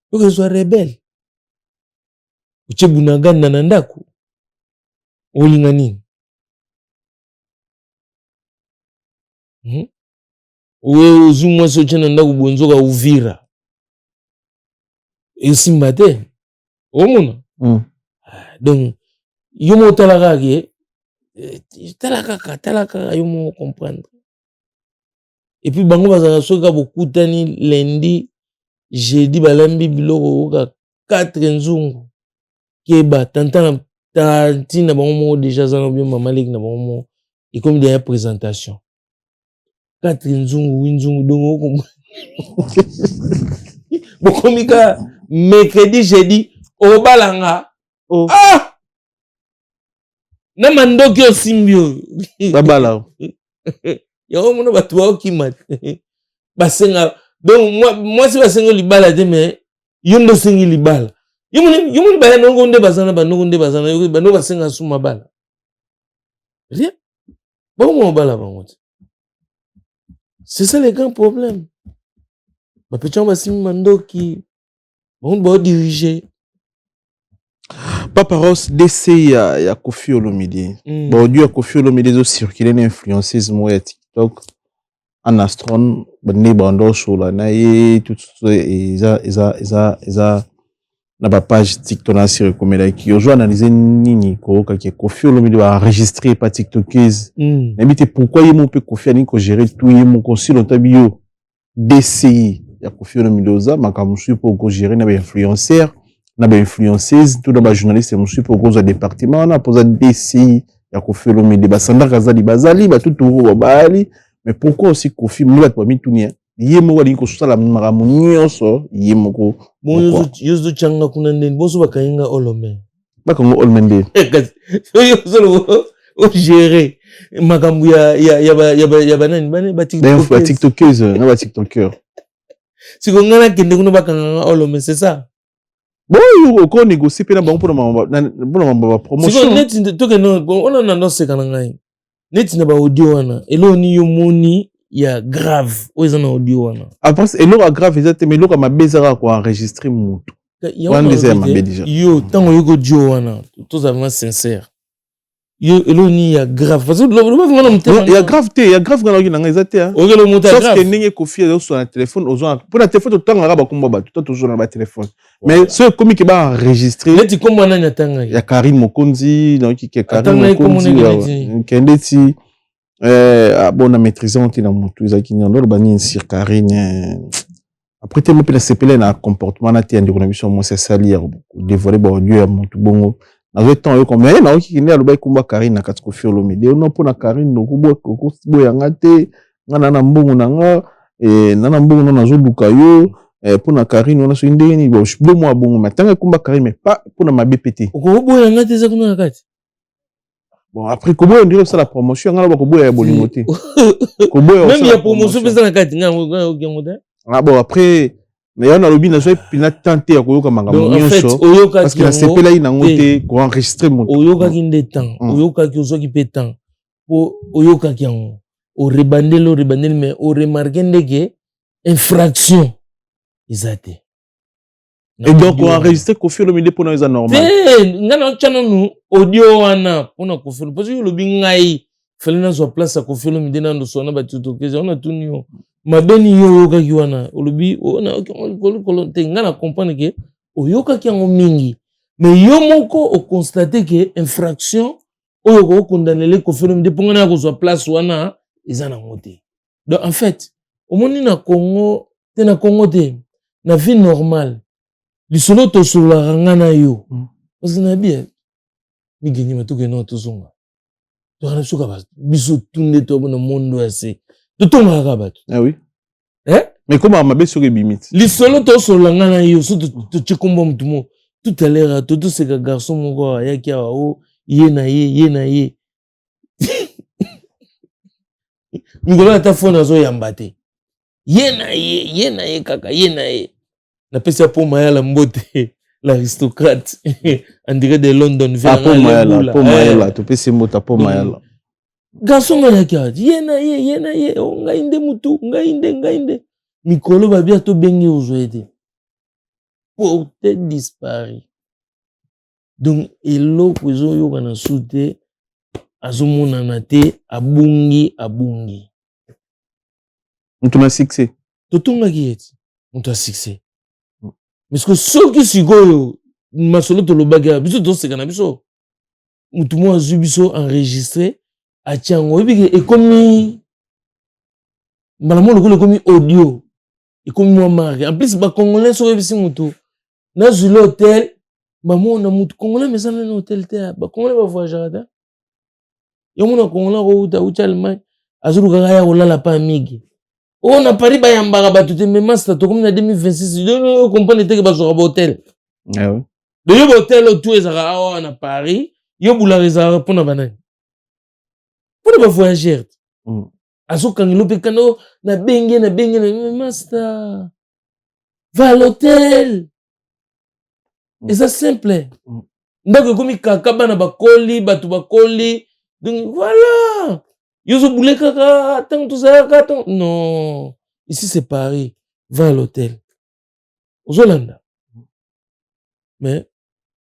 faut que soit rebelle uchebu na ganda na ndaku olinga nini Owe uzumwa so chena ndaku bonzoka Uvira. Esimba te. Omuna. Donc yomo talaka ke talaka yomo comprendre. Et puis bango bazaka soka bokutani lundi jeudi balambi biloko ka 4 nzungu. Keba tantana tantina bango déjà zana bien mamalek na bango et comme il y a présentation. 4 nzungu winzungu dongo bokomika mercredi jeudi obalanga na mandoki osimbio babala yo mona batu ba okima basenga donc moi si basenga libala te mais yondo sengi libala yo mona ba nongo nde bazana bano basenga suma bala rien bon mo bala bango. C'est ça les grands problèmes. Ma petite mando qui on doit diriger. Papa Ross DC ya Koffi Olomide. Bon Dieu Koffi Olomide zo circuler l'influenceuse moi TikTok en astron bande bando sur la naie tout ça na ba page TikTok na sur comme qui yo analyser nini ko ka Koffi Olomide va enregistrer pas TikTokeuse mais pourquoi il mon peut Koffi ani ko gérer tout il mon conseil dans tabio DCI ya Koffi Olomide oza makamusu pour ko gérer na ba influenceur na ba influenceuse tout ba journaliste musu pour ko département na posa DCI ya Koffi Olomide ba sandaka zali bazali ba tout ba bali mais pourquoi aussi Koffi mo ba to mi tunia yemo wali ko sala maramu nyonso yemo ko bon yozo changa kuna ndeni boso bakainga olome bakango olmende yozo o gérer makambu ya banani bane ba TikTokeuse na ba TikToker siko ngana kende kuna bakanga olome c'est ça bon yo ko négocier pe na bango pour ma promotion siko net to que non on a non c'est kana ngai net na ba audio wana elo ni yo moni ya grave oza na audio wana après elo grave exactement mais elo ma bezara ko enregistrer mutu wana déjà ma déjà yo tango yo ko audio wana tous avant sincère yo elo ni ya grave parce que lo ba ngana mutema ya grave te ya grave ngana ngina ngezate hein okelo muta grave sauf que ninge Koffi yo sur un téléphone ozo pour la téléphone tanga ba komba ba tout toujours na ba téléphone mais ce comme qui ba enregistrer leti comme nani atanga ya Karim Mokonzi donc qui Karim Mokonzi kendeti bon, on a maîtrisé on tient tout ça qui n'a pas banni sur Karine après tu me peux s'appeler na comportement na tient de connexion moi c'est ça lire dévoiler bon Dieu à mon tout bon na le temps comme mais na qui n'est alobay kumba Karine na Koffi Olomide on pour na Karine donc bo yanga te ngana na mbongo nanga na mbongo na zo luka yo pour na Karine on a so ndeni bo moi bongo mais tant kumba Karine mais pas pour na ma BPT ko bo yanga te za kuna kati. Bon, après, comment on dirait ça la promotion? On a beaucoup de bolimoté. Même il y a promotion, mais ça n'a qu'à dire. Ah bon, après, mais on a le bien, puis on a tenté à courir comme un gamin. Parce qu'il a CP là, il a monté pour enregistrer mon. Oyoka qui n'est temps, Oyoka qui osoki pétant, Oyoka qui en, au rebandel, mais au remarquer que infraction, ils a été. Et donc, on a enregistré Koffi Olomide pour nous, c'est normal. Ngana chana nu audio wana pour na Koffi Olomide parce que le bingai fallait na so place à Koffi Olomide na ndo sona ba TikTokers on a tout nio mabeni yo yoka ki wana olobi ona kolonte ngana comprendre que oyoka ki ngo mingi mais yo moko o constater que infraction oyo ko condamner le Koffi Olomide pour ngana ko so place wana ezana ngote donc en fait au moni na Congo te na vie normale lisolo to solo ngana yo parce que na bien mi gagner ma to que non to zonga to kana suka ba biso tunde to na mondo assez to tonga ka ba ah oui mais comment ma be sur bimit lisolo to solo ngana yo so to chikombo mtumo tout à l'heure to ce garçon moko ya ki o ye na ye ngolo ta fona zo yamba te ye na ye kaka ye na ye na pesa po mayala mbote l'aristocrate en direct de London vers po mayala to pesa mota po mayala garçon ngana ki ye na ye ngainde mutu ngainde mikolo ba bia to bengi ozoete pour te disparu donc eloko ezo yoka na sute azomona na te abungi mutu na succès totonga ki eti mutu a succès parce que soki sikoyo masolo tolobaki biso toseka na biso mutu mo azwi biso enregistré atiango ebike ekomi mbala mo lokolo ekomi audio ekomi mwa marque en plus bacongolais soki ebisi mutu nazwi le hôtel bamona mutu congolais mesana na hôtel te bacongolais bavoyagaka te yo mona congolais outi Allemagne azolukaka ya kolala pa mingi oyo na Paris bayambaka bato te mais master tokomi na 2026 yo comprendre te ke bazwaka bahotel de yo bahotel oyo tu ezalaka awa na Paris yo bulaka ezalaka mpona banani mpona bavoyageur te azokangela mpe kana oyo nabenge na master va à l'hôtel eza simple ndako ekomi kaka bana bakoli bato bakoli donc voilà yozo boulé kaka tant tout ça attends non ici c'est Paris va à l'hôtel ozolanda mais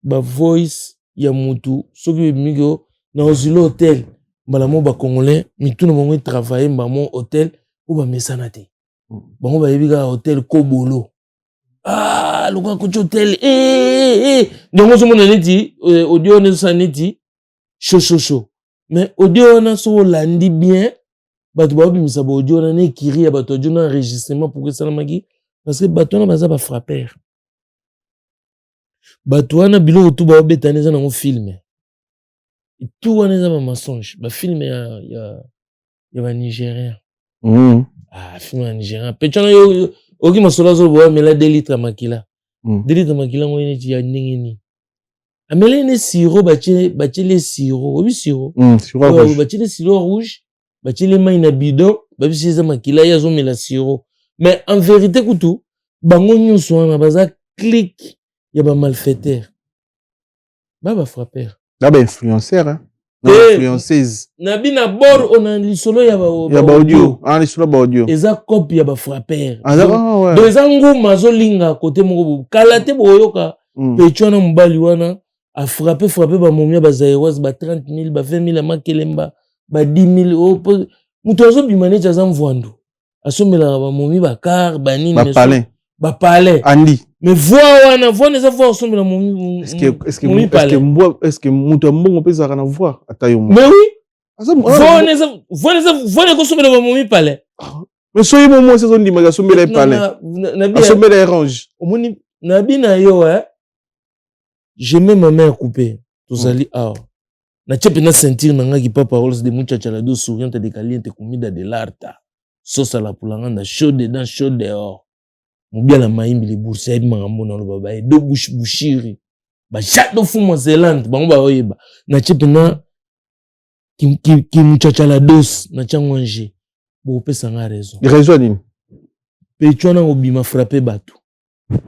ba voice ya mutu soki migo na ozilo hôtel mbala mo ba congolais mituna bango travailler mbamo hôtel ou ba mesana te bango ba yebi ka hôtel Kobolo lokwa ko hôtel ndongo zo mona neti audio ne sa neti chaud mais audio na so landi bien bato ba bimisa ba audio na ne kiri ya bato audio na enregistrement pour que ça na maki parce que bato na baza ba frapper bato wana bilo to ba betane za na film tout wana za ba mensonge ba film ya ba Nigérien film ya Nigérien petana yo oki masola zo bo mela 2 litres makila 2 litres makila ngo neti ya ndingeni amele ne sirop bachele sirop obi sirop rouge bachele sirop rouge bachele mai na bidon babisiza makila ya zo mela sirop mais en vérité kutu bango nyonso wana baza clique ya ba malfaiteur ba frapper ba influenceur hein influenceuse nabi na bord on a lisolo ya ba audio lisolo ba audio eza copie ya ba frapper donc eza nguma zo linga côté moko kala te boyoka pechwana mbali wana a frappé ba momia ba zaïroise ba 30,000 ba 20,000 makelemba ba 10,000 mutu azo bimane chaza mvwandu asomela ba momi ba car ba nini ba palais andi mais voix eza voix asomela momi est-ce que mutu mbongo pesa kana voix atayo mais oui voix ko somela ba momi palais mais soyi momo saison ndima ga somela palais asomela orange omoni na bina yo je mets ma main coupée tozali awa na tchepe na sentir nanga ki papa paroles de muchacha la do souriante de caliente comida de l'arta sauce à la poulanganda chaud dedans chaud dehors mobia la maimbi les bourses et mangambo na lo baba do bouchiri ba chado fumo zelande bango ba oyeba na tchepe na ki muchacha la dos na changwanje bo pesa nga raison nini pe chona obima frapper bato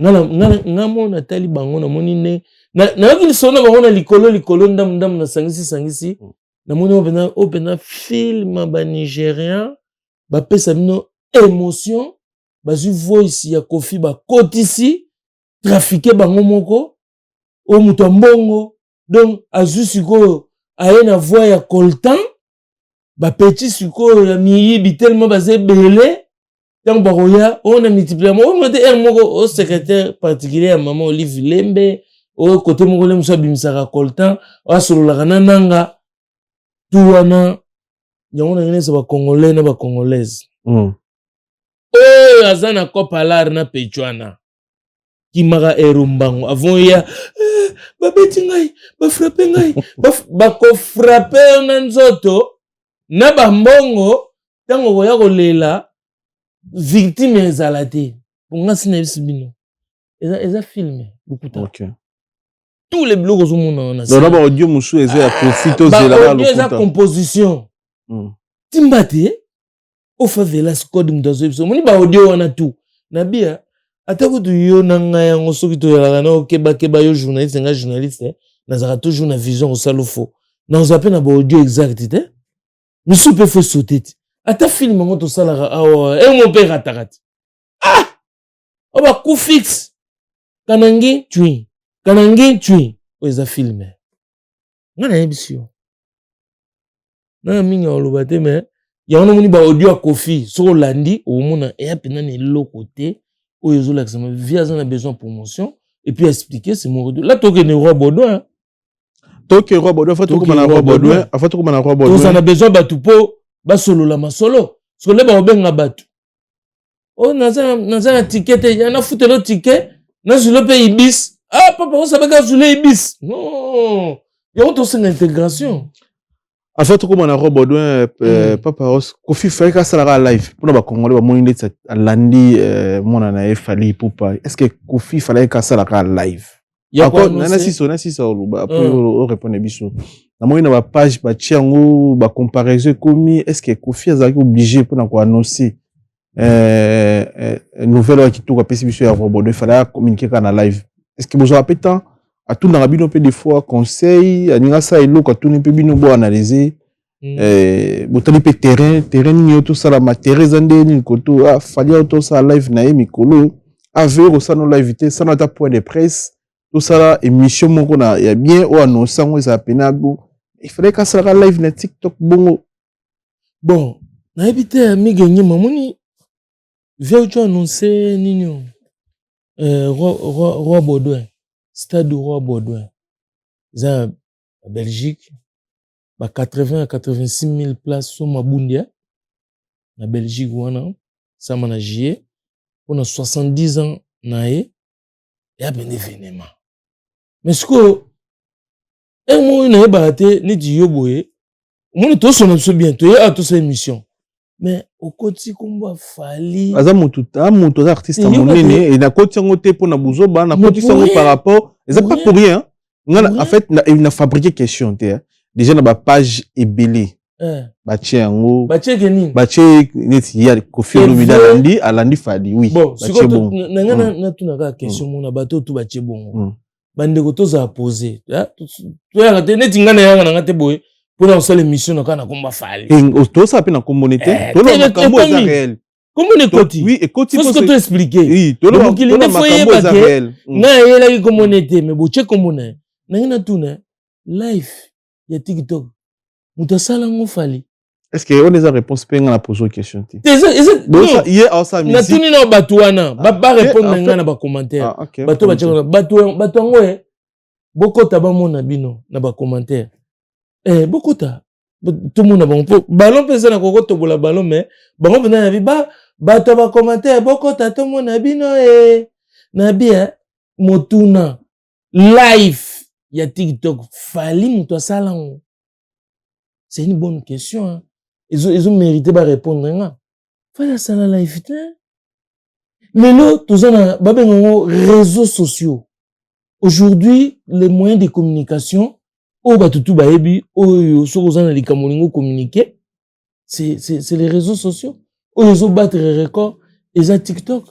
nga mona tali bango na moni ne na yoki lisona bango na likolo ndam na sangisi na moni opena film ba Nigérien ba pesa bino émotion bazui voice ya Kofi ba kotisi trafiquer bango moko o muto mbongo donc azu siko aye na voix ya coltan ba petit siko ya miyibi tellement bazé belé donc baroya on a multiplié on était un moko au secrétaire particulier à maman Olive Lembe au côté moko le musa bimisaka coltan asolola nanga tuwana yango na ngene ba congolais na ba congolaise azana kopalar na pechwana qui mara erumbango avant ya babeti ngai ba frapper ngai ba ko frapper na nzoto na bambongo tango koya kolela victime ezala te bonga sina bisibino eza filmé lokuta OK tous les blogs au monde on a ça donc audio musu eza profito zela lokuta eza composition timbate o favela code mdazo biso moni ba audio wana tout na bia atako tu yo nanga yango soki to yala na okeba yo journaliste nga journaliste nazaka toujours na vision au salofo na ozape na ba audio exact te musu peut faire sauter ata film ngo to salara awa mon père atakati oba coup fixe kanangi tui o eza filme ngana yebisio na minga olobate me ya wana moni ba audio Kofi so landi o mona e apena ne lokote o yezo la examen via ça a besoin de promotion et puis expliquer c'est mon retour là to que ne roi Baudouin faut to comme na roi Baudouin faut to comme na roi Baudouin on a besoin ba tupo ba solo la masolo so le ba obenga batu o naza ticket ya na futelo ticket na zulo pe ibis papa on sabaka zulo ibis non ya on to c'est l'intégration. En fait, comme on a Rob Baudouin, Papa Ross, Kofi fait que ça la live. Pour nous, Congolais, bah, moi, il est à lundi, mon anaï fallait pour pas. Est-ce que Kofi fallait que ça la live? Encore, nasi ça, bah, après, on répond à biso. Na moi, il y a une page, bah, tiens, bah, comparaison commis. Est-ce que Kofi a été obligé pour nous annoncer, nouvelle qui tourne à PCB à Rob Baudouin, fallait communiquer quand la live. Est-ce que vous avez appétant? À tout dans la bino des fois conseil aninga ça elo ka tout ne peut bino bo analyser botali pe terrain ni tout ça la matériel zande ni koto fallait tout ça live na mikolo avec au ça no live té ça na ta point de presse tout ça la émission moko na ya bien o annoncer ngo ça penabo il fallait que ça la live na TikTok bongo bon na habité ami gagné mamoni vient tu annoncer nino roi Baudouin Stade du Roi Baudouin. Ça, en Belgique, 80 à 86 000 places sur Mabundia. En Belgique, ça m'a nagié. On a 70 ans, naé. Et à ben événement. Mais ce que, un moment, il n'a pas été, ni du yoboé. On est tous en absolu bientôt, à tous ces émissions. Mais au côté combat fali aza mututa artiste monene et na côté ngote pour na buzo ba na côté ça par rapport c'est pas pour rien en fait il a fabriqué question déjà na ba page ebelé ba tiango ba tiekeni ba tie neti ya Kofi Olomide alandi fali oui bon na tuna ka question mona bato tout ba tie bongo bande ko toza poser tu ya te neti ngana ya ngana te boy pour lancer l'émission na kana komba fali tout ça pe na communauté tout le makambo est réel comment ne koti oui et koti faut que tu expliquer oui tout le makambo est réel na yela ki communauté mais boche komona na ina tuna live ya TikTok mutasala ngo fali est-ce que on a réponse pe ngana poser question ti ça hier en sa musique na tuni na batuana ba répondre ngana ba commentaire bato ba tchanga bato ngo bokota ba mona bino na ba commentaire bokota tout le monde a bon ballon pesa na koko to bola ballon mais bango pena na bi ba to ba commentaire bokota tout le monde a bino na bia motuna live ya TikTok fali muto sala ngo c'est une bonne question hein. Ils ont mérité ba répondre nga fala sala live mais là tous on ba bengo réseaux sociaux aujourd'hui les moyens de communication oh batutu baebi oh sozana likamoningo communiquer c'est les réseaux sociaux oh ils ont battre record et ça TikTok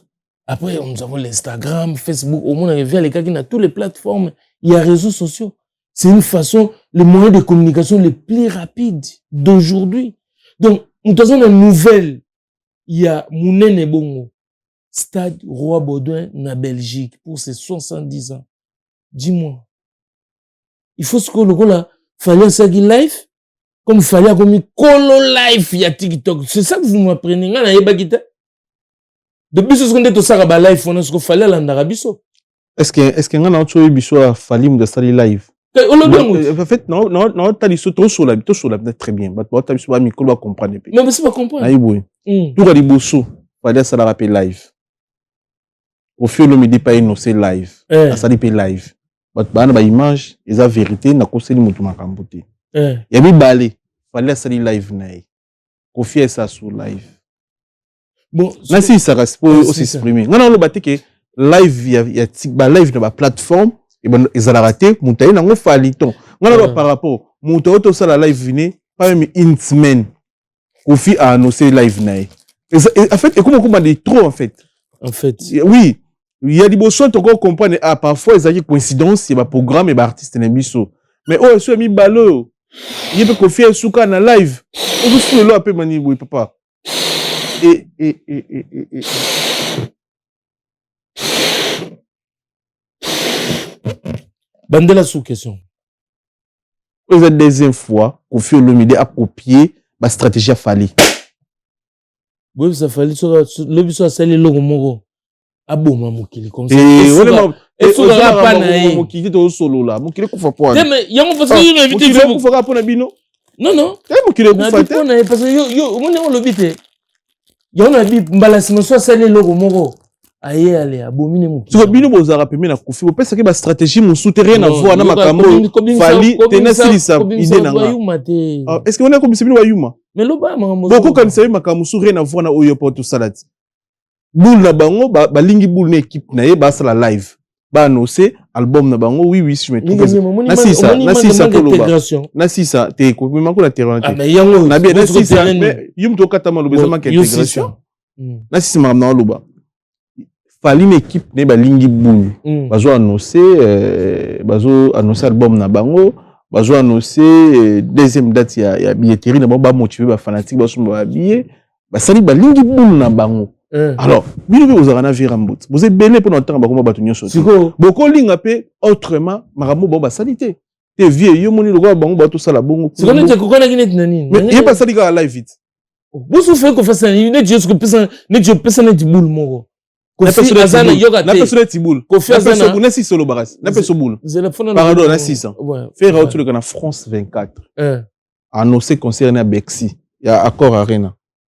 après nous avons l'Instagram Facebook au monde via les cas qui na toutes les plateformes il y a réseaux sociaux c'est une façon les moyens de communication les plus rapides d'aujourd'hui donc nous avons une nouvelle il y a Mounene Bongo Stade Roi Baudouin na Belgique pour ses 70 ans dis-moi il faut ce que le gars fallait ça qui live comme fallait comme colo live ya TikTok c'est ça que vous m'apprenez nga na yeba kita depuis ce qu'on est tout ça ba live on ce que fallait la ndarabiso est-ce que nga na tso biso fallait de ça live en fait non t'as dit trop sur la très bien bah t'as biso ba mikolo ba comprendre mais c'est pas comprendre ayi boy tout ga liboso fallait ça la rappeler live Kofi Olomide pa innocé live. Asali pe live. Bana ba image, eza vérité na koseli mutu makambo te. Ya mibale, fallait asali live na ye. Kofi esa sur live. Bon, na si ça reste pour aussi s'exprimer. Ngana lo batike live ya ba live na ba plateforme et ben ezala raté mutu ye nango faliton. Ngana lo par rapport mutu auto sala live vini pas même une semaine. Kofi a annoncé live na ye. En fait, et comment on dit trop en fait. En fait. Oui. Il y a des besoins de comprendre. Ah, parfois, il y a des coïncidences, il y a des programmes et des artistes. Mais oh, je suis mis ballot. Il peut confier un souka dans live. On vous suit là, un peu mani, oui, papa. Bandela sous question. C'est la deuxième fois qu'on fait Olomide à copier ma stratégie à Fali. Oui, ça fallait le biso a salé le moro. Aboma mokili comme ça. Et so la pa na mokili to solo là. Mokili kufa po. Mais yango parce que yo invité mokili kufa po na bino. Non. Mokili kufa te. Parce que yo on lobité. Yo na bi mbalasima so salé le moro. Aye ale abomine mokili. So bino bozara pemé na kufi. Bo pesa ke ba stratégie mon souterrain na voix na makambo. Fali tena silisa idée na nga. Est-ce que on a comme bino wa yuma? Mais lo ba makambo. Boko kanisa makambo souterrain na voix na oyo po to salati. Boule na bango ba lingi boule na équipe na ye ba sala live ba annoncer album na bango oui si je me trompe na si ça na si ça te ko manko la terrain ah mais yango na bien na si ça mais yum to kata malo bezama intégration na si ma na loba fali une équipe ne ba lingi boule bazo annoncer album na bango bazo annoncer deuxième date ya billetterie na ba motiver ba fanatique ba so ba billet ba sali ba lingi boule na bango. Alors, vous avez vu Rambout. Vous êtes béni pour notre temps, vous avez vu beaucoup de lignes autrement, Maramou Boba Salité. T'es vieux, you moni le roi, bon, tout ça la bon. C'est comme tu connais qui n'est nani. Mais il n'y a pas ça qui va live vite. Vous souffrez qu'on fasse un, il n'est juste que personne n'est boule, mon la personne est tiboule. La personne n'est si solo baras. La personne boule. Pardon, la 600. Faire autour de la France 24. Annoncé concerné à Bexi. Il y a accord Arena.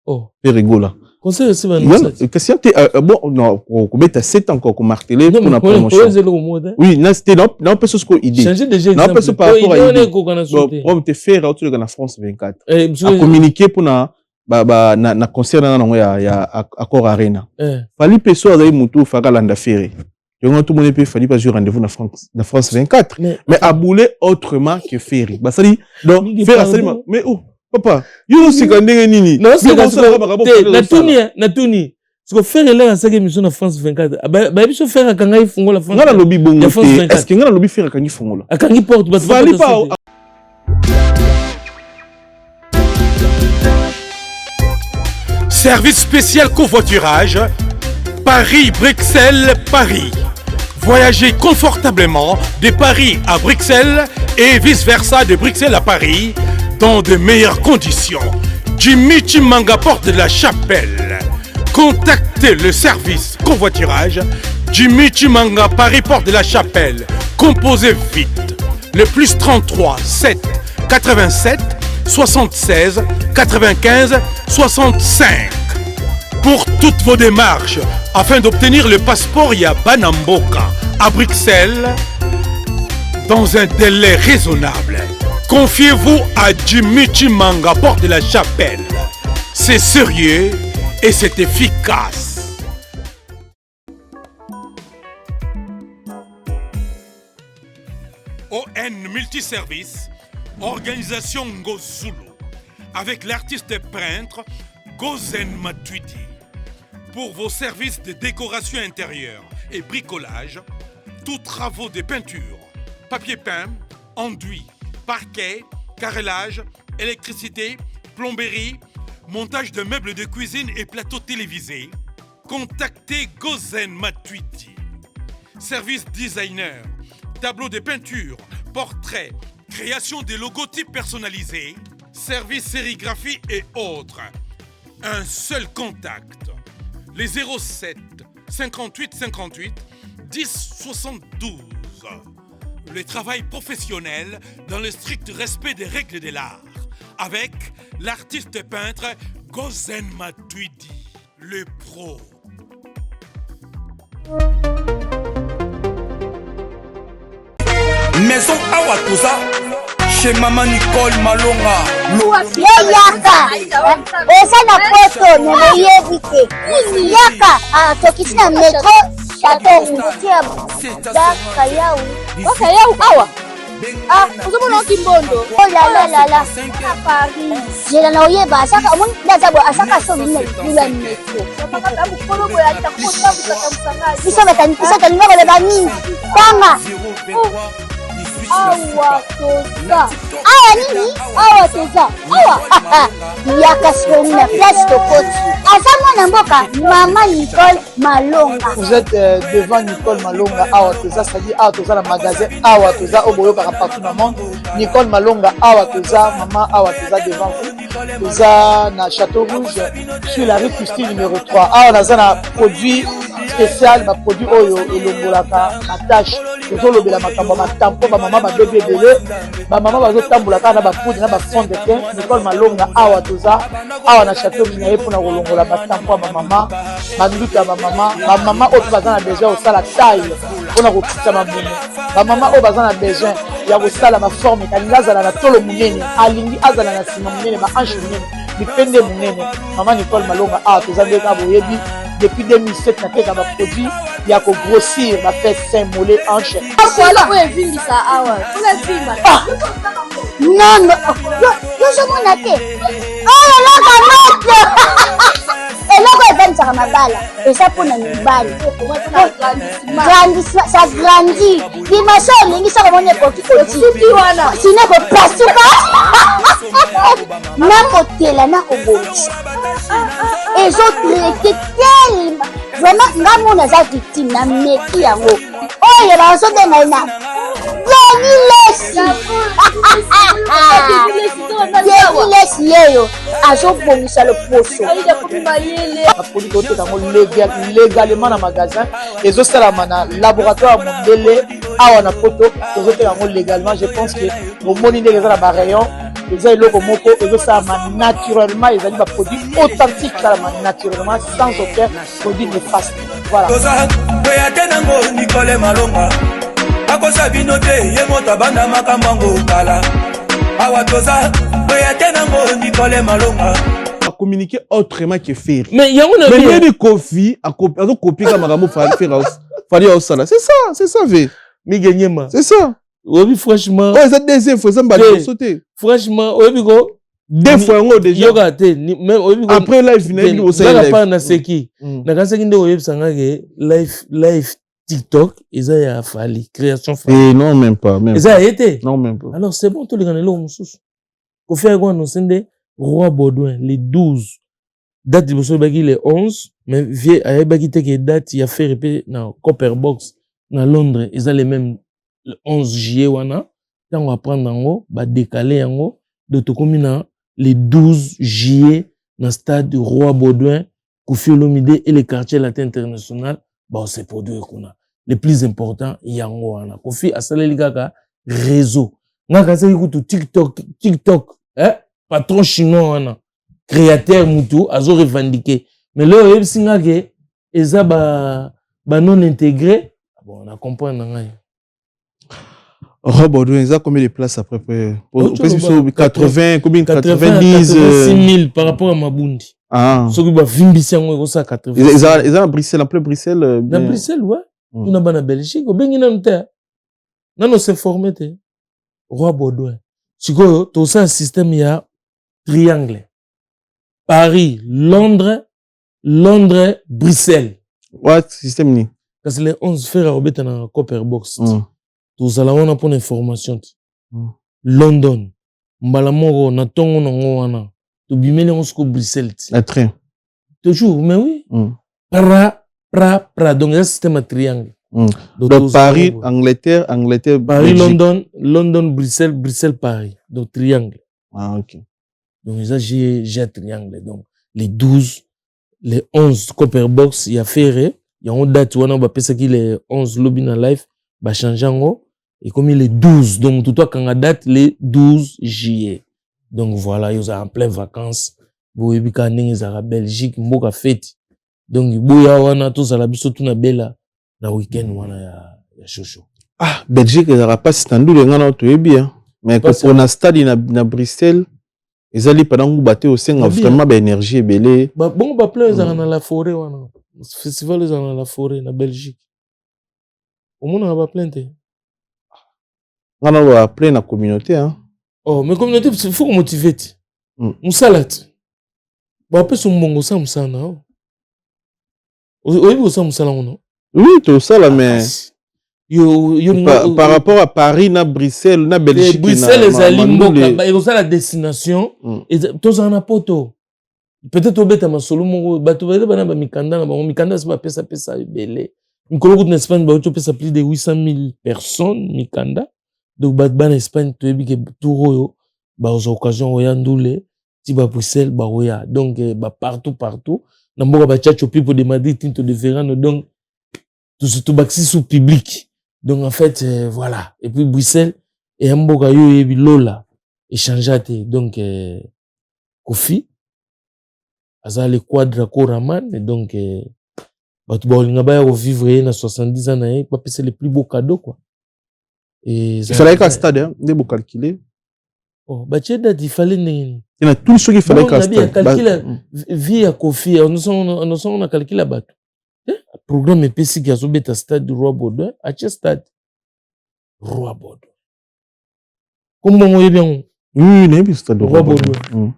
Oh. C'est rigolo. Conseil aussi, question bon, non, combien t'as 7 encore qu'on martelé pour la promotion. Oui, c'était non, pas ce qu'on idée. Changer déjà. Non, pas ce par rapport à l'idée. Bon, te faire autour de la France 24. À communiquer pour na concert il y a accord Arena. Fali peso azayi mutu faka landa ferré. Donc tout le monde peut fali pas jouer rendez-vous na France 24. Mais à bouler autrement que ferré. Bah ça dit donc faire ça mais oh papa, yo sikandenge nini? Non, c'est natuni. Ce que faire là ça émission na France 24. Ba biso faire kanga ifungo la France. Ngala lobby bongo. Est-ce que ngala lobby faire kanga ifungo la? Akangi porte ba fali pas. Service spécial covoiturage Paris-Bruxelles-Paris. Voyagez confortablement de Paris à Bruxelles et vice-versa de Bruxelles à Paris dans de meilleures conditions. Jimmy Chimanga, porte de la Chapelle. Contactez le service covoiturage Jimmy Chimanga, Paris, porte de la Chapelle. Composez vite le plus 33 7 87 76 95 65 pour toutes vos démarches afin d'obtenir le passeport Yabanamboka à Bruxelles dans un délai raisonnable. Confiez-vous à Jimmy Chimanga, porte de la Chapelle. C'est sérieux et c'est efficace. ON Multiservice, organisation Ngozulu, avec l'artiste peintre Gozen Matuidi. Pour vos services de décoration intérieure et bricolage, tous travaux de peinture, papier peint, enduit, parquet, carrelage, électricité, plomberie, montage de meubles de cuisine et plateaux télévisés, contactez Gozen Matuidi. Service designer, tableau de peinture, portrait, création de logotypes personnalisés, service sérigraphie et autres. Un seul contact, les 07 58 58 10 72. Le travail professionnel dans le strict respect des règles de l'art, avec l'artiste peintre Gozen Matuidi, le pro. Maison Awatoza chez Maman Nicole Malonga. Yaka eza na poto nayebi te yaka tokisi na metro chateau ngutia daka yau awa ozomona okimbondo olalalala Paris jela na oyeba asaka omoni ndazabo asaka somina lula metro biso batalinga koleba nini tanga awa toza awa nini awa toza awa yaka soni na place tokoti aza mwana mboka Maman Nicole Malonga. Vous êtes devant Nicole Malonga awa toza, c'est-à-dire awa toza na magasin awa toza oboyoka partout dans le monde. Nicole Malonga awa toza, maman awa toza devant vous. Toza na Château Rouge sur la rue Custine numéro 3. Awa naza na produit spécial, ba produit oyo elongolaka attache tozolobela makambo matampo ba mama ba bébé belé ba mama bazotambolaka na ba poudre na ba fond de teint. Nicole Malonga awa toza awa na Château Rouge na epona kolongola matampo ba mama banduka ba mama oyo baza na besoin osala taille mpona kokita mabumu ba mama oyo baza na besoin ya kosala maforme kalingi azala na tolo monene alingi azala na nsima monene mahanche monene mipende monene. Maman Nicole Malonga awa toza nde ka boyebi depuis 2007 nateka baproduit ya kogrossir bafait sein mollet hanche nono yozomona te eloko moto eloko evanisaka mabala eza mpona mibali ça grandit dimension olingi soko mona ekokikoti wana sino kopasuka nakotela nakobongisa ezotraite telema vraiment nga mona aza victime na meki yango oyo bazobenga na Lesi yeyo azobongisa loposo baproduit toteka yango légalement na magasin ezosalama na laboratoire mondele awa na poto tozoteka yango légalement. Je pense que omoni ndenge eza na barayon eza eloko moko ezosalama naturellement, ezali baproduit authentique esalama naturellement sans aucun produit néfaste. Voilà. Nicole Malonga akosa bino te ye moto abanda makambo yango kala awa toza oya te nango Nicole Malonga a communiqué autrement que faire. Mais yango na mais ni Kofi a copié comme makambo fali osala. C'est ça ve. Miganyema. C'est ça. Oui franchement. Oh, c'est deuxième fois ça m'a sauté. Franchement, oui go deux fois ngo déjà. Yoga te même oui go après live vinabi au live. Là pas na seki. Na kaseki ndo oui sanga ke live TikTok, ils ont fallu création. Et non, même pas. Ils ont été. Non, même pas. Alors, c'est bon, tous les gars, nous sommes. Qu'on fait quoi, nous sommes Roi Baudouin, les 12. Date de Bosso Bagi, les 11. Mais, vieux, à Bagi, que date, il a fait répéter, dans Copper Box, dans Londres, ils ont les mêmes, le 11 juillet, wana. Quand on va prendre en haut, bah, décaler en haut, de tout comme les 12 juillet, dans le stade du Roi Baudouin, Kofi Olomide et les quartiers latins internationaux, bah, c'est pour deux qu'on a. Les plus importants, yango wana. Kofi asaleli kaka réseau. Nga kaseki kutu TikTok, patron chinois wana. Créateur mutu azo revendiquer. Mais là yebisi nga ke eza ba non intégré. Bon, on a compris nanga. Robert, ils ont combien de places après pour 80, combien 90 000 par rapport à Mabundi. Ah. Ce qui va vimbisi yango ça 80. Ils ont à Bruxelles, en plein Bruxelles. Dans Bruxelles, ouais. On a en Belgique, on bengi na nte. Nano se formé te. Roi Baudouin. Siko to ça système ya triangle. Paris, Londres, Bruxelles. Ouais, système ni. Parce que les 11 frères robeta na Copper Box. To ça la wana pour information. London. Mbala moko na tongo na ngwana. To bimeli on sko Bruxelles. Un train. Toujours, mais oui. Donc, il y a un système à triangle. Donc, Paris, Angleterre, Paris, Belgique. London, Bruxelles, Paris. Donc, triangle. Ah, ok. Donc, j'ai un triangle. Donc, les 12, les 11 Copper Box, il y a Ferré. Il y a une date où on va penser qu'il est 11 lobby dans live, va changer en haut. Et comme il est 12, donc, tout le temps, quand on date, les 12 juillet. Donc, voilà, ils sont en pleine vacances. Vous voyez, quand ils sont en Belgique, ils sont fête. Donc, boya wana to sala biso tuna bela na week-end wana ya Chocho. Ah, Belgique ezala pasi tandule ngana to yebi hein. Mais pour na stade na Bruxelles ezali pendant que baté au senga vraiment ba énergie ebele. Bon ba plein ezala na la forêt wana. Festival ezala na la forêt na Belgique. Au monde on va plein te. Ngana ba plein na communauté hein. Oh, mais communauté il faut motiver. Musalat. Ba pe so mbongo sa musana. Oyebi osa musala ngono. Oui, tout ça là mais par rapport à Paris, na Bruxelles, na Belgique, Bruxelles les alimboka, et ça la destination, et tous en a poto. Peut-être au bête à ma solo mon bateau ba na mikanda na ba mikanda c'est pas pesa belé. Mikolo en Espagne ba tu pesa plus de 800 000 personnes mikanda. Donc ba en Espagne tu ebi que touro ba aux occasions oya ndule, ti ba Bruxelles ba oya. Donc ba partout. Na mboka ba tchatcho people de Madrid tinto de Verano donc tout baxi sous public. Donc en fait voilà et puis Bruxelles et mboka yo yebi lola échangeate donc Kofi azale quadra Koraman et donc batu ba olinga ba ya vivre na 70 ans na pas c'est le plus beau cadeau quoi. Et il fallait qu'à stade hein, des beaux calculer. Oh bah tu il fallait il y a tout ce qu'il fallait qu'à stade. Calculer vie à Kofi nous sommes on a calculé batu. Programme EPC qui a sauvé ta stade du Roi Baudouin, à quel stade? Roi Baudouin. Comment on est bien? Oui, n'est stade du Roi Baudouin.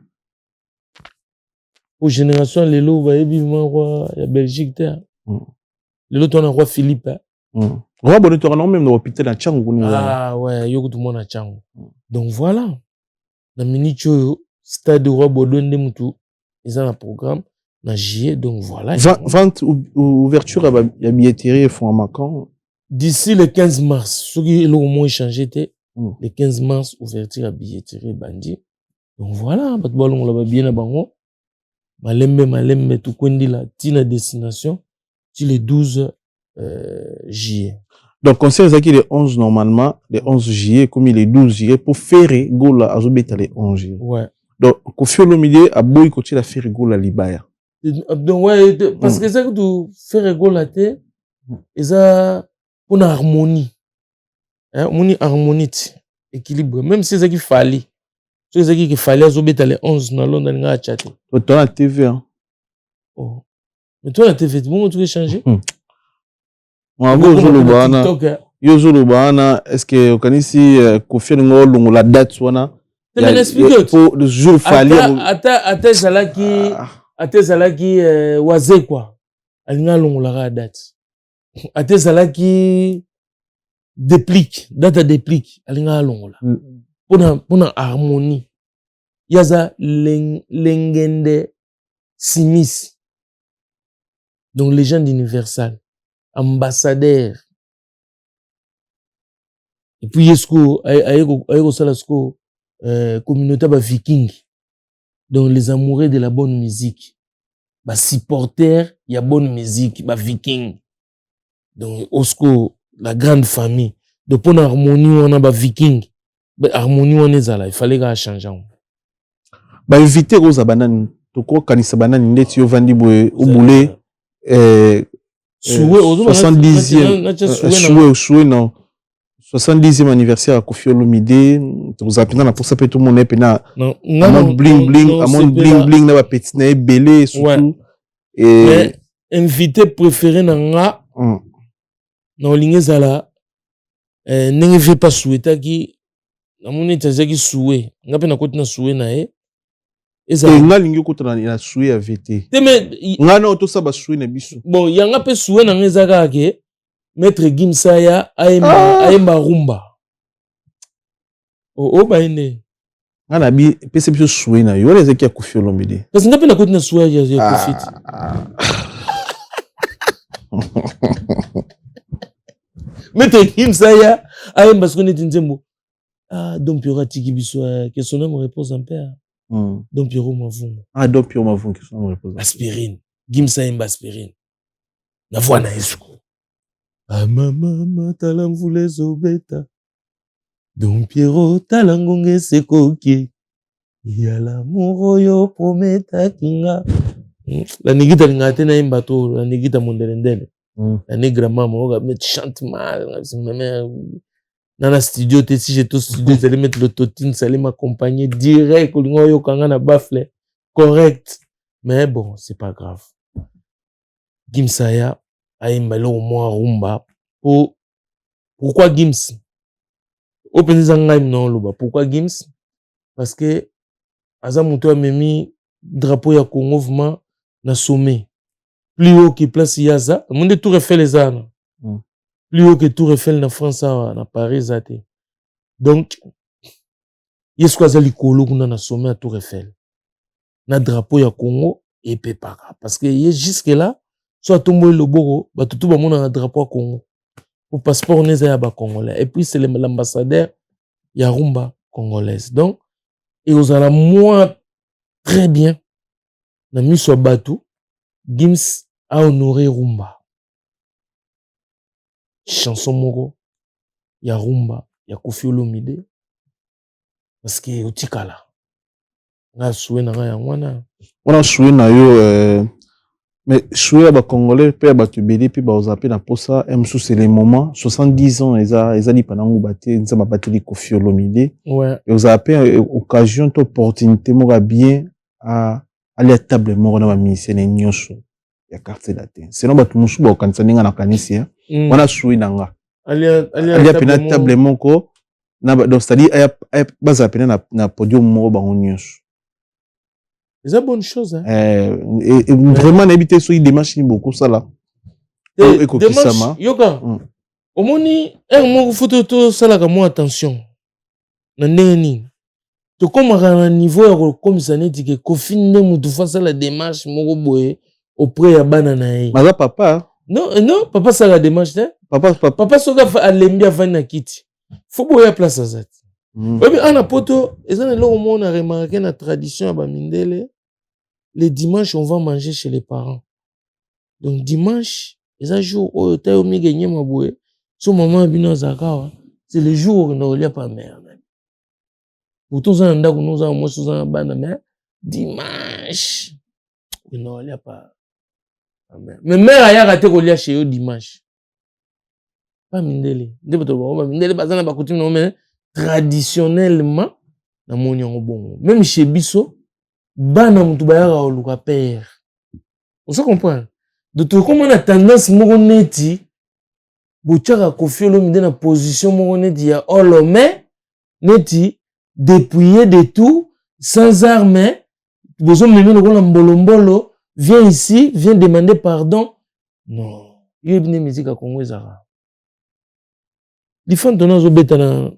Aux générations, les lots, va vivement roi, il y a Belgique, les lots, on a roi Philippe. Roi Baudouin, tu as même l'hôpital à Tchangou. Ah ouais, il y a tout le monde à Tchangou. Donc voilà. Dans le stade du Roi Baudouin, ils ont un programme. Donc voilà. Vente ouverture à la billetterie font un macan. D'ici le 15 mars, ceux qui l'ont au moins échangé, le 15 mars, ouverture à billetterie bandi. Donc voilà, on l'a bien à Bango. Malembe, tout kondi la tina destination, c'est le 12 juillet. Donc, conseil Zaki le 11 normalement, le 11 juillet, comme il est 12 juillet, pour faire Gola, Azobeta le 11 juillet. Ouais. Donc, Kofi Olomide a beau côté la faire Gola Libaya. Donc ouais parce que ça que tu fais rigoler et ça pour une harmonie hein une harmonie équilibre même si c'est qui fallait c'est ça qui fallait azobeta les 11 na Londres nga chatter toi la TV hein oh mais toi la TV bon tu veux changer moi yo zolo bana est-ce que okanisi Kofi ngolo la date wana mais explique pour le jour fallait ata zalaki atezalaki waze quoi alinga longola date atezalaki date déplique alinga longola pona harmonie yaza lengende simis donc légende universelle ambassadeur et puis yesko ayeko sala sko communauté ba viking. Donc les amoureux de la bonne musique, bah supporters, il y a bonne musique, bah viking. Donc Osco, la grande famille. Donc pour l'harmonie on a bah viking, bah harmonie on est là, il fallait qu'à changer. Bah éviter aux abanani, to ko kanisa banani ndeti yo vandi boye au boulet 70e souhait non 70e anniversaire à Kofi Olomide, vous apprenez na pour ça peut tout le monde est na amon bling bling na ba petit na belé surtout et invité préféré na nga na olinge zala ndenge veut pas souhaiter qui na moni tazaki souhait nga pe na koti na souhait na e nga lingi kota na souhait ya VT nga na to ça ba souhait na biso bon yanga pe souhait na ngezaka ke Maître Gimsaya aemba rumba. Oh baine. Ana bi pese biso souhait na yo les qui a Kofi Olomide. Parce que n'a pas na côté na souhait ya Kofi. Maître Gimsaya aemba ce qu'on est nzembo. Ah Dom Pierrot tiki biso que son nom repose en paix. Dom Pierrot Mavungu. Ah Dom Pierrot Mavungu que son nom repose. Aspirine. Gimsaya aemba aspirine. Na voix na esco. Ah mama talamvule zobeta Dom Pierrot talangonge sekoki ya l'amour yo prometa kinga la nigita ngate na imbato la nigita mondelendele La nègre maman, mais tu chantes mal. Dans la studio, si j'étais au studio, j'allais mettre l'autotune, ça allait m'accompagner direct. Correct. Mais bon, c'est pas grave. Gimsaya a emballé au moins rumba. Pourquoi Gims? Pourquoi Gims? Parce que Azamuto a mis drapeau ya Congo vraiment na sommet. Plus haut que place Yaza. Le monde Tour Eiffel les ânes. Plus haut que Tour Eiffel na France, na Paris. Donc, il y a ce qu'on a na sommet à Tour Eiffel. Na drapeau ya Congo et Pepara. Parce que jusque là, soit tombe le boro, tout le monde a un drapeau à Congo. Pour passeport, on est à Congolais. Et puis, c'est l'ambassadeur Yarumba congolaise. Donc, et aux ala moi, très bien, na mis sur bateau, Gims a honoré Rumba. Chanson moro, ya Rumba, ya Koffi Olomide. Parce que, otikala. Na soué na ya wana. On a soué na yo, mais soué à Congolais, pe à Batubeli, puis ba ozape na posa, c'est les moments, 70 ans, ils a dit pendant ils ont battu Koffi Olomide. Ouais. Et ozape, occasion, opportunité, mora bien à aller à table, mora na ministère de Nyosho, ya quartier latin. Sinon, batu moussou, ba okanisa ninga na kanisi, on a soué nanga. Ali à table, moko, donc, c'est-à-dire, bazape na podium, mora ba Nyosho. C'est une bonne chose, hein. Et vraiment, n'habitez sur des machines beaucoup, ça là. Démarche, yoga. Au moni, moi, faut tout ça là, moi, attention. Nandeni. Tu comme à un niveau, comme ça n'est dit que Koffi ne tu fasses la démarche, mon boy, auprès à bananaï. Mais là, papa. Non, papa, ça la démarche, hein. Papa, ça va à l'embia vana kiti. Faut boyer à place à ça. Oui, on a poto, et ça, là, au moins, on a remarqué la tradition à Bamindele. Les dimanches, on va manger chez les parents. Donc, dimanche, les jours où on a gagné ma bouée, son maman bino zakawa, c'est le jour où on n'a pas mère. Pourtant, on a nous avons sous un ban mais dimanche, on n'a pas mère. Mais mère a raté qu'on l'a chez eux dimanche. Pas Mindele. Mindele, bazana ba coutume, mais traditionnellement, na moni en bon. Même chez Bisso, bana mutu bayaka oluka père. On se comprend. De tout comme on a tendance moko neti bochaka Koffi Olomide na position moko neti ya olome neti dépouillé de tout sans armes bozo memi lokola mbolombolo viens ici viens demander pardon. Non, il est musique à Congo ezara. Difan tona zo beta na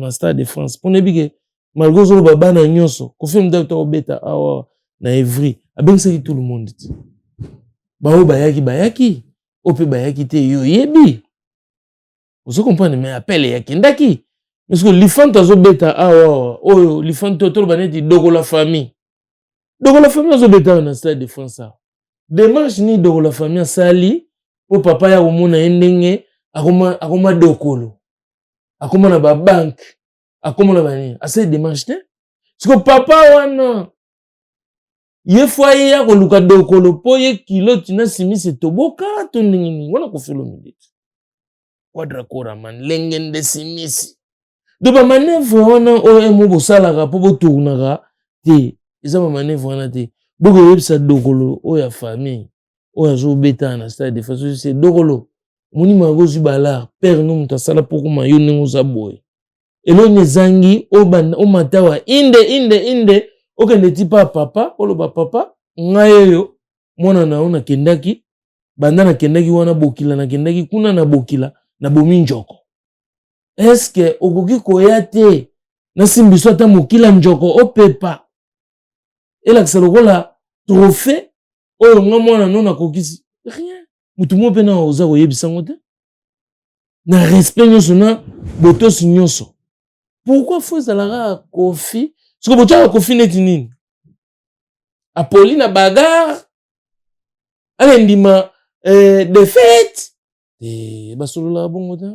Stade de France. Pour nebige malgré zo baba na nyonso, Koffi Olomide to beta awa na Evry, abengisi tout le monde. Bao bayaki, ope bayaki te yo yebi. Vous comprenez mais appel ya kendaki. Parce que l'ifan to beta awa, oyo l'ifan to baneti dogo la famille. Dogo la famille zo beta na Stade de France. Démarche ni dogo la famille sali, o papa ya omona endenge akoma dokolo. Akoma na ba bank. Akoma na bani. Asa démarche te. Parce que papa wana ye foye ya koluka dokolo po ye kilo tina simise toboka to ndingini wana Koffi Olomide. Quadra kora man lengende simisi. De ba manevre wana o emo bosalaka po botournaka te. Eza ba manevre wana te. Boko yebisa dokolo o ya famille. O ya zo beta na Stade de France c'est dokolo. Moni magozu bala père no mutasala poko mayo nengo za boy. Elo nezangi o matawa inde oke neti pa papa oloba papa ngayeyo mwana na ona kendaki banda na kendaki wana bokila na kendaki kuna na bokila na bomi njoko. Est-ce que okoki koya te na simbiso ata mokila njoko opepa elakisa lokola trophée oyo nga mwana no na kokisi rien mutu mo pe na oza koyebisa ngo te na respect nyonso na botosi nyonso. Pourquoi faut ezalaka Koffi? Parce que bochaka Koffi neti nini? Apoli na bagarre alendima défaite basolola bongo te.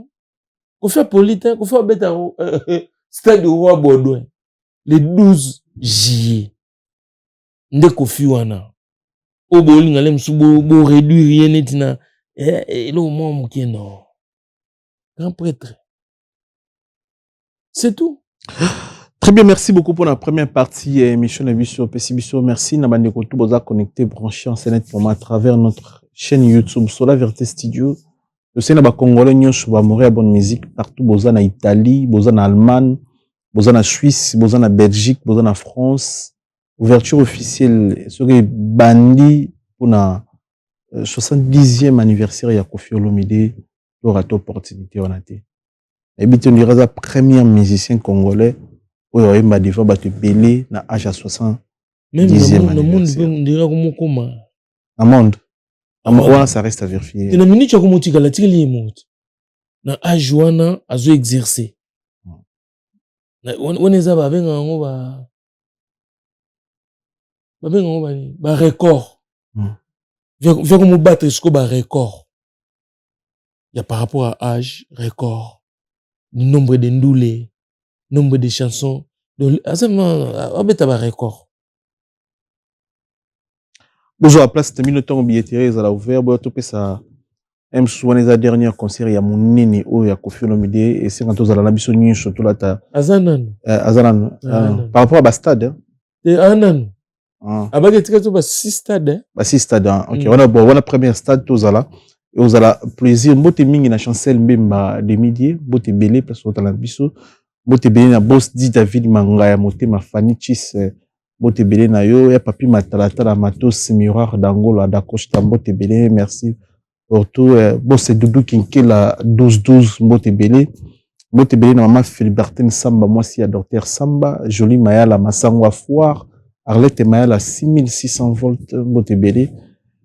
Koffi apoli te, Koffi abeta Stade du Roi Baudouin le 12 juillet. Nde Koffi wana O bolinga lem subo bo réduire yenetina et le moment moké non. Grand prêtre. C'est tout. Très bien, merci beaucoup pour la première partie émission de Pessibiso. Merci Nabande Kotou Boza connecté, branché en scène pour moi à travers notre chaîne YouTube Sola Vérité Studio. Le Sénat Congolais Nyos va mourir bonne musique partout. Boza na Italie, Boza na Allemagne, Boza na Suisse, Boza na Belgique, Boza na France. Ouverture officielle serait bandit pour la 70e anniversaire de Koffi Olomide. L'aura opportunité on a été. Et bien on dirait la première musicien congolais. Oui, il m'a dit, il va te belé dans l'âge à 60. Même dans le monde, on dirait comme comment. Dans le monde, ça reste à vérifier. Dans la minute, tu as dit que tu dans l'âge où on a exercé. On est avec un record. Viens comme battre ce record. Il y a par rapport à l'âge, record. Le nombre de ndoulés. Nombre de chansons. On a un record. Bonjour, à place de 1000 temps, billetterie, ils ont ouvert. Bon, tout ça. Même souvent, les derniers concerts, il y a mon nini, il y a Koffi Olomide, et c'est quand on a la mission, surtout là, Azanan. Par rapport à Bastade. Azanan. Ah, bah, tu as 6 stades. 6 stades. Ok, on a la première stade, tout ça là. Et on a la plaisir. Bote mingi na chancel mbemba de midi, bote belé, parce qu'on a la biso. Bote belé na boss dit David Mangaya, moté ma Fanny Chis, bote belé na yo, ya papi matalata la matos miroir d'Angola, d'accroche ta bote belé, merci. Pour tout, boss Doudou Kinke la 12-12, bote belé. Bote belé na maman Philibertine Samba, moi si à docteur Samba, Jolie Maya la Massangwa Foire, Arlette Maya la 6600 volts, bote belé.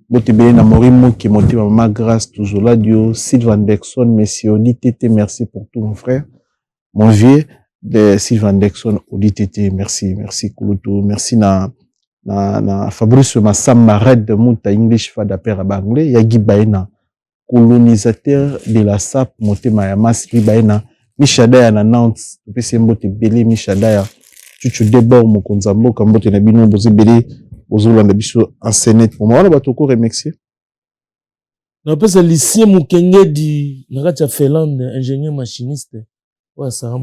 Bote belé na Morimo qui monté maman grâce toujours là, Dio, Sylvain Dexon, Messi, Oditete, merci pour tout mon frère. Mon vieux de Sylvain Dexon, Oditete, merci, merci Kouloutou, merci na Fabrice Massamba Red de Mouta English Fada Père Banglais, Yagi Baena, colonisateur de la SAP, Moté Mayamas, Baena, Michadaya na Nantes, PC Mbote Belé, Michadaya, Chuchu Debord, Mokonzambo, Kambote Nabino, Bozé Belé, Ozolanda Biso, enseigné pour moi, on va tout remercier. On appelle ça lycée Mukenge di Nagacha Feland, ingénieur machiniste. Ouais, ça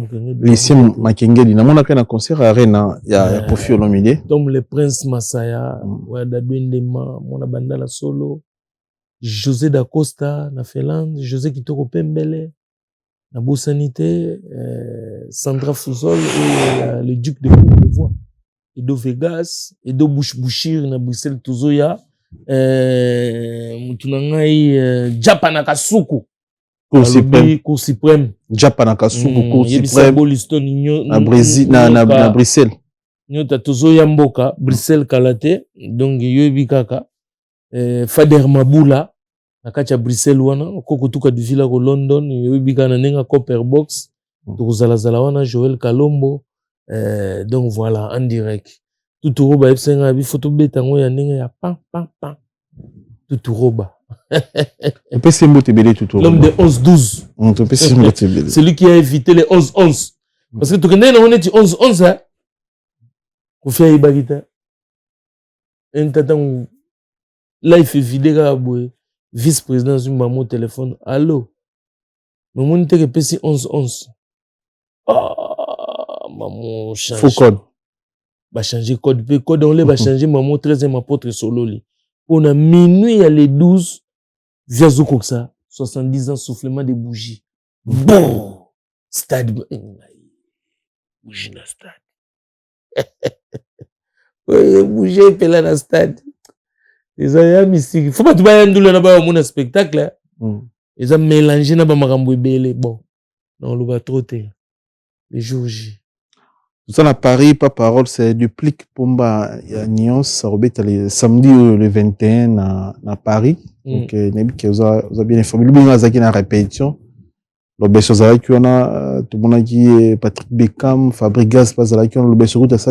lycée Mukenge di namona kana concert arena ya Koffi Olomide. Tom le prince Masaya, ouais Dadwendema, mona bandala solo. José Dacosta na Feland, José Kitoko Pembele, na Bosanité, Sandra Fouzol et le duc de Courbevoie. Edo Vegas, Edo Bouchir na Bruxelles Tuzoya, Mutunangai Japana Kasuku. Cour suprême. Japana Kasuku, Cour suprême. Na Bruxelles. Nyota Tuzoya Mboka, Bruxelles Kalate, donc Yobi Kaka, Fader Mabula, Nakacha Bruxelles wana, Kokotuka du Villa ko London, Yobi Kana Nenga Copper Box, Tuzala wana Joël Kalombo. Donc voilà, en direct. Tout roba epsenga bi photo betango ya ndenge ya pan. Tout roba. PC Mbote Belé tout roba. L'homme de 11-12. Celui qui a évité les 11-11. Parce que tu connais on est 11-11 hein. Koffi Ibagita. Un tatan life vidéo boy vice-président sur mon téléphone. Allô. Maman te PC 11-11. Maman change. Faux code. Va changer code. Puis code on va changer maman 13e apôtre solo li. On a minuit il y a les 12 via Zokoksa 70 ans soufflement de bougies. Bon. Stade bougie na stade. Bougie pela na stade. Les aya mystique. Faut pas tu ba ndula na ba mon spectacle. Ils ont mélangé na ba makambo ebele. Bon. Non le va trotter. Les jours J. Ça à Paris, pas parole, c'est duplique Pomba, il y a Nyons, ça rebête le samedi le 21 à Paris. Donc, Nebi qui vous a bien informé. Le bien Zaki na répétition. Le beso Zaki on a tout le monde qui Patrick Beckham, Fabregas, pas Zaki on le beso route à ça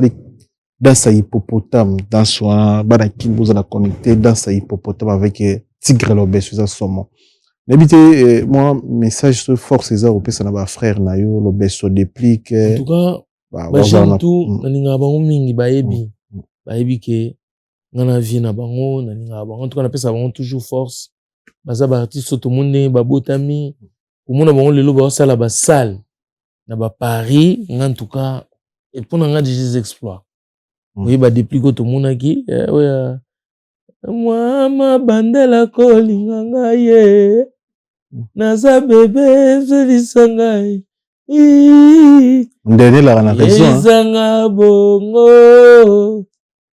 dans sa hippopotame, dans son barakin vous a connecté dans sa hippopotame avec Tigre le beso ça somme. Nebi moi message sur force ça au pesa na ba frère na yo le beso déplique. En tout cas ba jantu naninga ba mingi ba yebi ke ngana vie na bango na ninga bango en tout cas na pesa bango toujours force baza ba artiste to monde ba botami komona bango lelo ba sala ba salle na ba Paris en tout cas et pour nga des exploits oui ba depuis ko to monaki oya moi ma bandela kolinga ngaye naza bébé zelisanga ndene la na raison zanga bongo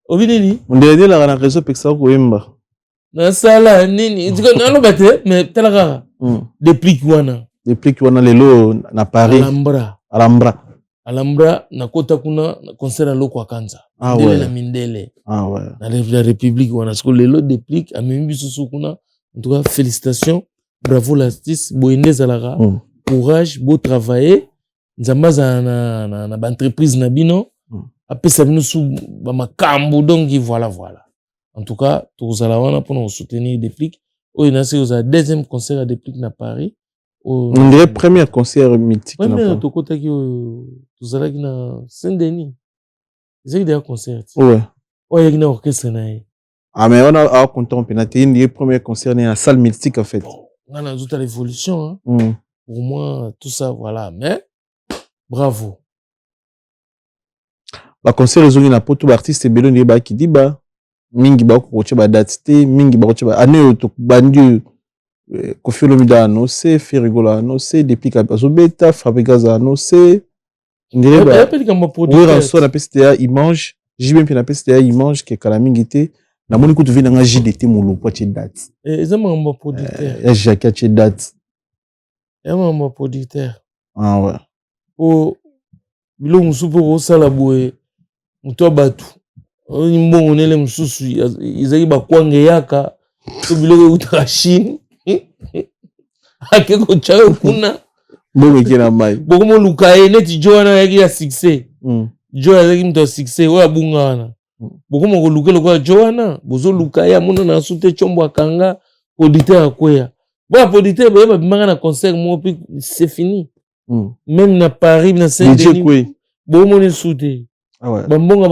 obinini ndene la na raison peksa ko yemba na sala nini diko nalo bate mais telaka depuis wana lelo na Paris Alhambra na kota kuna na concert alo kwa kanza ndele na mindele na la République wana sko lelo depuis amemi biso kuna en tout cas félicitations bravo l'artiste boyende zalaka courage beau travailler nzambaza na ba entreprise na bino apesa bino sou ba makambo donc voilà en tout cas tozala wana pour nous soutenir Déplique oyo na se oza deuxième concert à Déplique na Paris on dirait premier concert mythique na Paris to kota ki tozala ki na Saint-Denis c'est des concerts oyo ki na orchestre na mais on a content penate une premier concert na salle mythique en fait on a toute l'évolution pour moi tout ça voilà mais bravo ba concert ezongi na poto ba artiste belo ni ba kidiba mingi ba ko ba date te mingi ba ko ba ane to bandi Koffi Olomide no c'est Ferigola no c'est Déplique azobeta Fabrigaza no c'est ndire ba oui ranso na PCTA image jibem na PCTA image ke kala mingi te na moni kutu vina nga JDT mulu po che date ezama mba producteur ya Jacques che date mba producteur ouais o bilo musupo ko sala boye muto batu mbongo nele mususu izaki bakwange yaka to bilo utaka Chine akeko chawe kuna bongo kina mai bongo mo lukaye neti Joana yaki ya succès Joana yaki mto succès oya bunga wana bongo mo lukelo kwa Joana bozo lukaya mona na sute chombo akanga auditeur akwea ba auditeur ba bimanga na concert mo puis c'est fini même na Paris na Saint-Denis bongo mo sute bambonga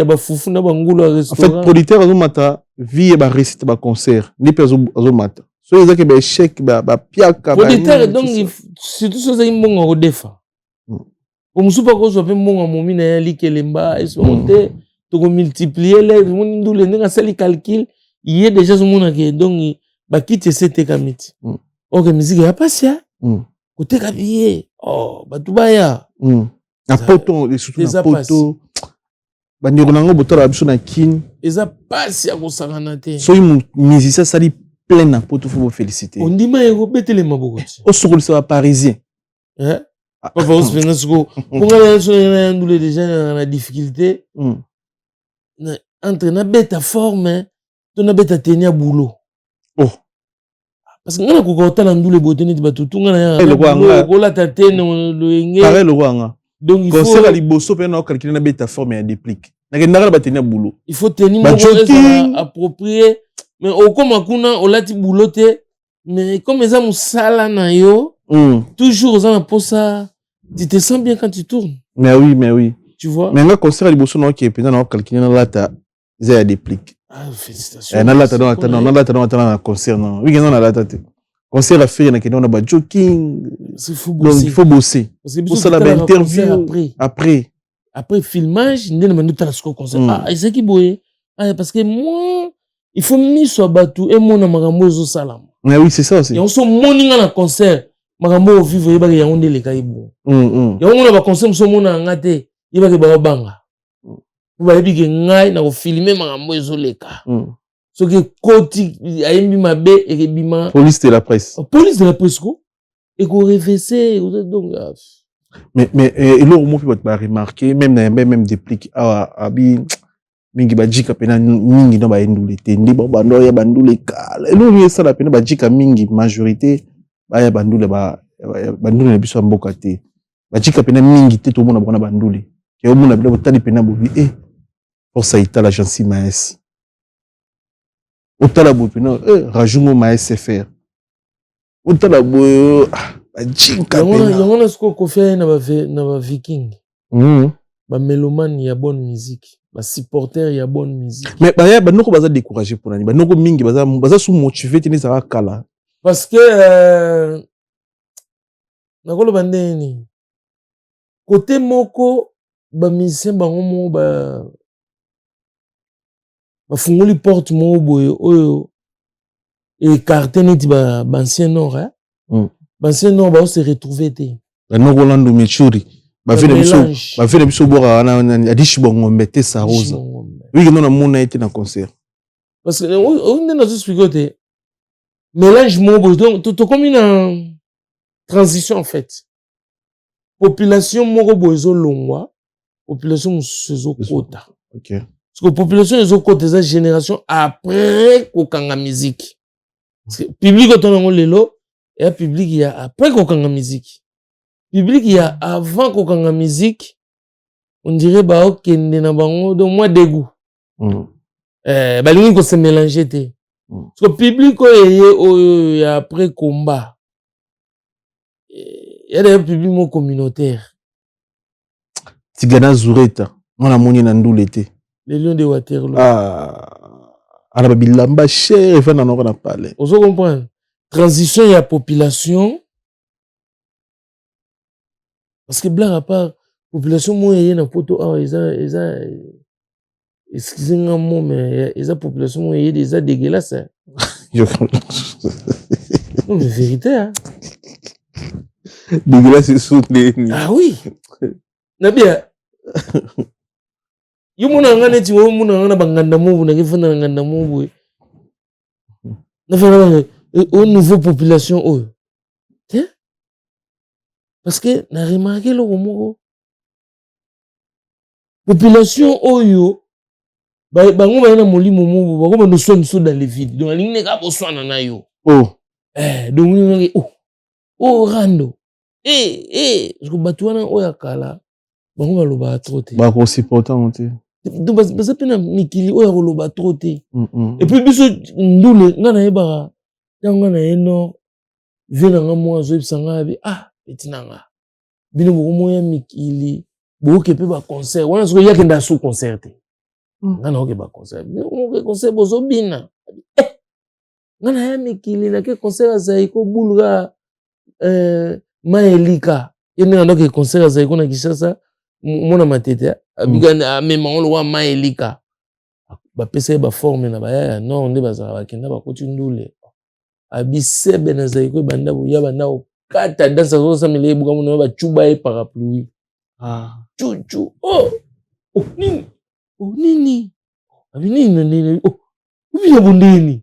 ba fufu na bangulu a restaurant en fait producteur azomata vie ba recite ba concert ni pe azomata so ezaki ba échec ba piaka ba producteur donc surtout so za mbonga ko defa o musupa ko so pe mbonga momi na ya likelemba esonte to ko multiplier les mon ndule ndinga sali calcul il est déjà so mona ke donc ba kiti c'était kamiti ok musique ya pasia côté kabier batu baya na poto surtout na poto bandeko nango botola biso na kin eza pasi ya kosangana te so musicien sali plein na poto faut féliciter on dit mais robetele maboko ti o sokolisa ba parisien pas force penasco konga so na ndule déjà na difficulté entre na beta forme to na beta tenir boulot parce que ngana ko kota na ndule boteni ti batutunga na ya ko la tatene lo yenge pareil le rwanga donc il faut conseil à liboso pe na calculer na beta forme ya Déplique na ke ndaka ba tenir boulot il faut tenir mo approprié mais au comme kuna olati boulot te mais comme eza musala na yo toujours za na posa tu te sens bien quand tu tournes mais oui tu vois mais nga conseil à liboso na ke pena na calculer na lata za ya Déplique félicitations na lata na concert non oui non na lata te concert à faire na ke na ba joking c'est fou donc il faut bosser pour ça la interview après filmage ndene manduta la sco concert ezaki boye parce que moi il faut miso batu et mona makambo zo salam mais oui c'est ça aussi et on so moninga na concert makambo vivre yeba ya onde le kaibo ya on ba concert so mona ngate yeba ke ba banga ba yebi ke ngai na ko filmer makambo zo leka so que koti ayembi mabe et ke bima police de la presse ko et ko reverser donc mais et le mot peut pas remarquer même Déplique abi mingi bajika pena mingi no ba endule te ndi ba ndo ya bandule kala elo ni sala pena bajika mingi majorité ba ya bandule bandule na biso mboka te bajika pena mingi te to mona bona bandule ke o mona bila botali pena bobi pour ça itala Jansi Maes otala bo pena rajungo Maes faire otala bo bajika pena yongona sko ko faire na ba viking ba mélomane ya bonne musique supporter ya bonne musique. Mais baya banoko baza décourager pour nani. Banoko mingi baza sous motivé tene ça kala. Parce que nakolo bandeni côté moko ba musicien bango mo ba fungoli porte mo boye oyo écarté neti ba ancien nord hein. Ancien nord ba se retrouver té. Banoko lando Michuri. Ba fait biso bora na adishi bongo mbete sa rose. Oui, non na mona été dans concert. Parce que on est dans ce côté. Mélange mo boye donc tout comme une transition en fait. Population moko boye zo longwa, population zo kota. OK. Parce que population zo kota za génération après kokanga musique. Parce que public otonango lelo et public il y a après kokanga musique. Public il y a avant kokanga musique. On dirait ba okende na bango de moi dégoût. Balingi ko se mélanger té. Parce que public il y a après combat. Il y a des publics communautaires. Tigana Zureta, on a moni nan l'été. Les lions de Waterloo. Ala bilamba cher fa nan on a parlé. On se comprend. Transition il y a population. Parce que blanc à part population moyenne na poto excusez-moi moi mais ils a population moyenne déjà dégueulasse. Non mais vérité hein. Dégueulasse c'est soutenu. Ah oui. Na bien. Yo mona ngane ti wo mona ngana banganda mo na kifana nganda mo boy. Na fana au nouveau population oh. Tiens. Parce que na remarqué le moko. Population oyo bango ba na molimo mo ba ko no soin dans les vides. Donc alingi ka bo soin na yo. Oh. Donc ni oh rando. Je ko batwana oya kala. Bango baloba trop te. Ba ko supportant te. Donc basa pena mikili oya koloba trop te. Et puis biso ndule ngana yeba tanga na eno vena ngamo azo bisanga bi betinanga. Bino bo moya mikili bo ke pe ba concert. Wana so yake nda sous concert te. Ngana oke ba concert. Mo concert bozo bina. Ngana ya mikili na ke concert azaiko bulga Maelika. Yene ngana ke concert azaiko na Kishasa. Mona matete abigana mema on wa Maelika ba pesa ba forme na ba non nde bazala bakenda ba kotindule abisebe na zaiko banda buya banda okata dansa zo sa mile buka mona ba chuba e parapluie chuchu nini abi nini ubi bondeni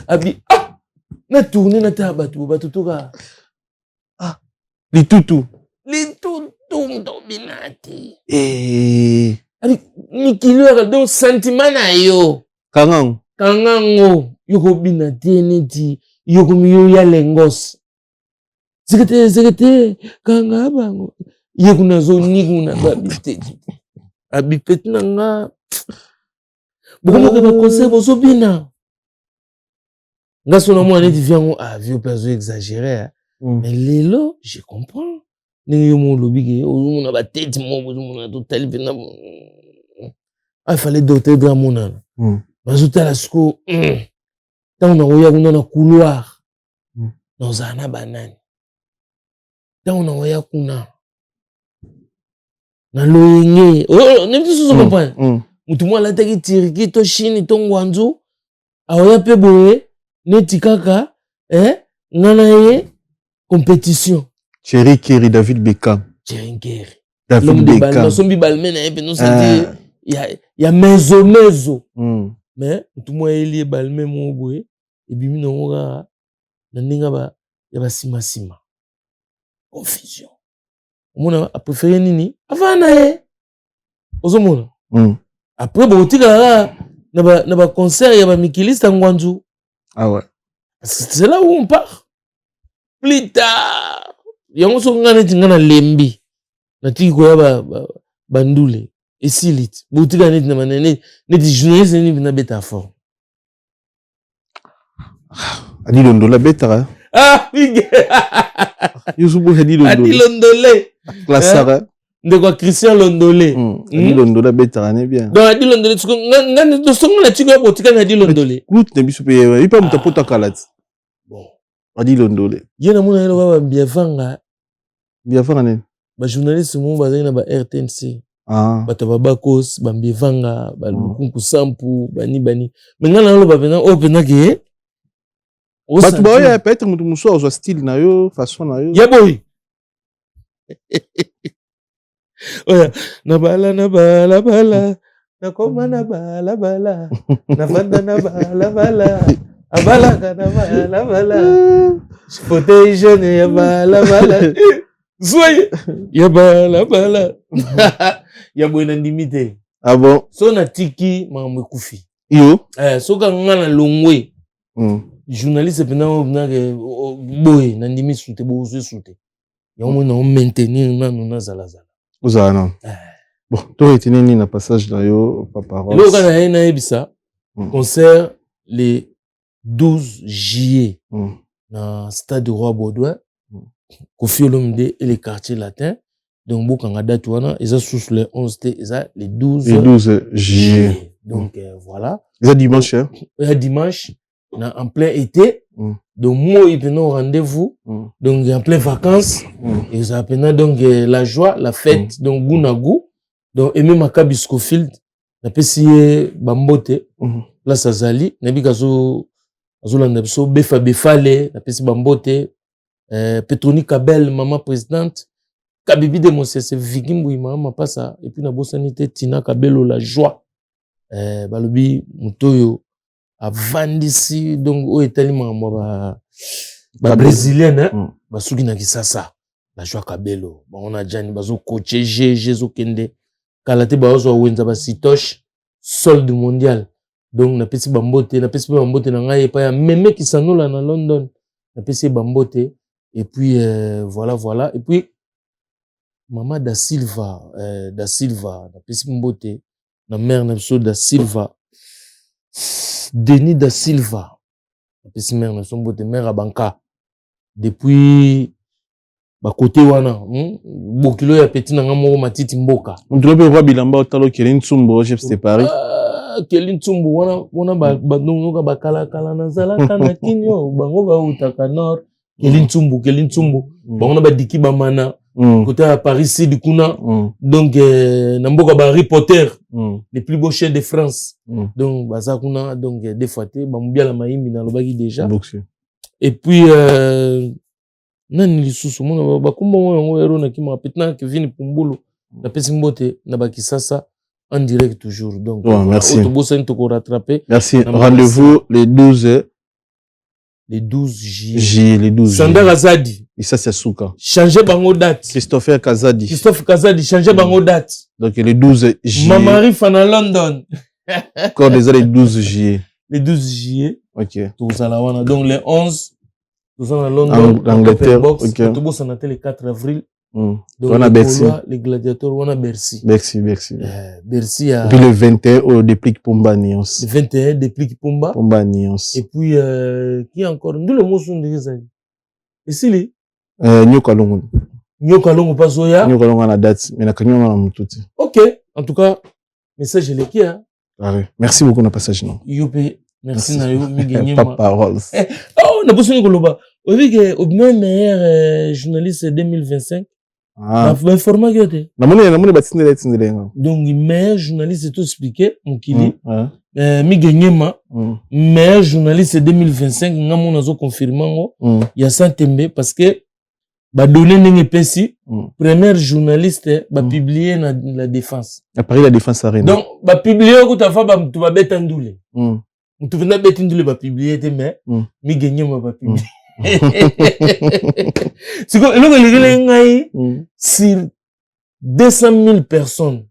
abi na tourner na tabatu batutoka Litutu mtobinati. Ali nikilo donc sentiment na yo. Kangango yoko binati neti yoko miyo ya lengos. Zekete kanga bango. Yoko nazo niguna babite. Abipet nanga. Bokomo ba conseil bozo bina. Ngaso na mo neti viango vieux peso exagéré. Mais lelo, je comprends. Il fallait doter de mon Bazouta la sco. Tant on a un couloir. Dans un banane. Tant on a kuna. Na loyenge. Oh, nem tu se comprend. Mutumo la teki tiriki to shini to ngwanzu. Aoya pe boye. Neti kaka. Nana ye. Compétition. Thierry Kerry, David Beckham. Thierry Kerry. David Beckham. Sombi balmen il y a mezo. Mais tout moi il est balmen mon boy et bimi no nga na ninga ba ya ba sima. Confusion. Mona a préféré nini avant na ozomona. Après botika na ba concert ya ba Mikilista Ngwanzu. Ah ouais. C'est là où on part. Plus tard, yango so ngana tingana lembi na tiki ko ya bandule esilit butika net na manene net journaliste ni na beta fort Adi Londola beta oui Yusubu Hadi Londola Adi Londola Classara ndeko Christian Londolé Adi Londolé betane bien donc Adi Londolé ngani do songo na tiko botika na Adi Londolé clout ne biso pe ipa mutapota kalati bon Adi Londolé yena mona yelo ba biavanga ne ba journaliste mo bazali na ba RTNC bato babakos bambievanga balukunku sampu bani menga na lo bapena o pena ke bato ba ya peut-être mutu muso azwa style na yo façon na yo ya boy oya na bala nakoma na bala nafanda na bala abalaka na bala fauteuil jaune ya bala Zoye ya bala ya bwena ndimite ah bon so na tiki mamwe kufi yo so ka ngana longwe journaliste pena ke boy na ndimi sute bo sute ya mo na maintenir na zala uzana non bon to retenir ni na passage na yo papa Rose lo kana na ebisa concert le 12 juillet na stade du Roi Baudouin Kofi Olomide et les quartiers latins. Donc, Bokanga date wana, ils sont les 11 et les 12 juillet. Donc, voilà. C'est dimanche, hein? Dimanche, en plein été. Donc, moi, il y a un rendez-vous. Donc, en plein vacances. Et ça a donc la joie, la fête. Donc, Gounagu. Donc, Aimé Makabi Scofield. Na pesi bambote. Là, ça zali. Nabi kazo, azolanda biso, befale. Na pesi bambote. Petroni Kabel, maman présidente, Kabibi de Moses, Vigimboui, maman passa, et puis na bosanité, Tina Kabelo, la joie. Balobi, Mutoyo, a Vandisi, donc, au Italien, moi, brésilienne, hein, Basugi na Kisasa, la joie Kabelo, on a Gianni, Bazo, coaché, Jésus Kende, Kalate, Baozo, Wenza, Basitoche, solde mondial. Donc, na pesi bambote, na ngai, pa ya meme qui s'anola na London, na pesi bambote. Et puis, voilà. Et puis, Maman da Silva, la pesi mbote, la mère Nepso da Silva, Denis da Silva, la pesi mère Nepso mbote, mère Abanka. Depuis, côté wana, bokilo ya petit na ngamoro matiti mboka. On doit bien voir Bilamba Otalo Kelin Tsumbo, chef c'est Paris. Kelin Tsumbo, wana ba kala na zala kana kinyo, bango ba utaka nord. Kelin Tsumbu, on a ba diki ba mana, côté à Paris Sud kuna, donc namboka ba Harry Potter, les plus beaux chiens de France, donc baza kuna, donc des fois te, ba mubia la maïmi na lobaki déjà, et puis nani lisusu mona ba kumba mo hero na kima petna Kevin Pumbulu, na pesi mbote na ba Kisasa en direct toujours, donc merci. Merci. Rendez-vous les 12 juillet. Les 12 Sandra Kazadi. Et ça, c'est Souka. Changez bango date. Christopher Kazadi. Changez bango date. Donc, les 12 juillet. Mamari Fana London. Encore déjà les 12 juillet. Les 12 juillet. Ok. Donc, les 11, nous allons à London. Angleterre. Ok. Nous allons le 4 avril. Donc, on a Bercy. Les gladiateurs, on a Bercy. Bercy. Bercy a... Et puis le 21, on déplique Pumba Nions. Le 21, déplique Pumba. Pumba Nions. Et puis, qui encore? Nous le mot sont des années. Et si les? Nyokalongo. Nyokalongo pas Zoya. Nyokalongo la date. Mais la cagnon a mutouti. Ok. En tout cas, message est qui, hein? Merci beaucoup, na passage, non? Yopé. Merci, na yo, mi gagné. Pas parole. Oh, na besoin de Koloba. Au meilleur journaliste 2025. Ah. Le format qui était. Donc, meilleur journaliste, c'est tout expliqué, mon kili. Mi gagné meilleur journaliste 2025, n'a mon azo confirmé, il y a Santembe, parce que, bah, donner n'engé pensi, premier journaliste, bah, publié na la défense. À Paris, la défense arène. Donc, bah, publié, quand tu vas, bah, tu vas bête endoulé. Tu vas bête endoulé, bah, publié, mais, mi gagné, bah, publié. C'est quoi, sur 200 000 personnes.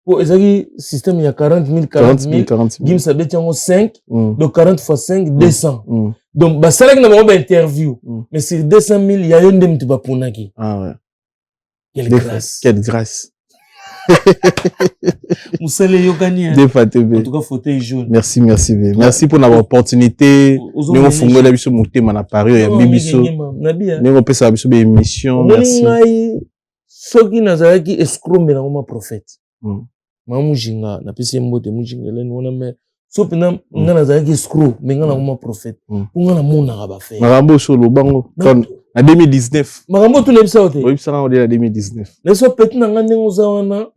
Pour le système, il y a 40 000, 40 000. Gim Sabet, il y a 5. Donc 40 fois 5, 200. Donc, bah, c'est là que nous avons une interview. Mais sur 200 000, il y a une demi de Bapunaki. Ah ouais. Quelle grâce. Quelle grâce. Moussale Yogani. En tout cas, fauteuil jaune. Merci. Merci pour l'opportunité. Nous avons fait la mission monter à Paris. Il y a Bibiso. Nous avons fait la mission. Merci. soki nazalaki escroc na ngoma prophète ma mujinga na pesi mbote mujinga leni wana me so pena nga nazalaki escroc me nga na ngoma prophète nga na mona ba faire makambo solo bango na 2019 makambo tu lebisa ote oyebisa nga na 2019 leso peti na nga ndenge za wana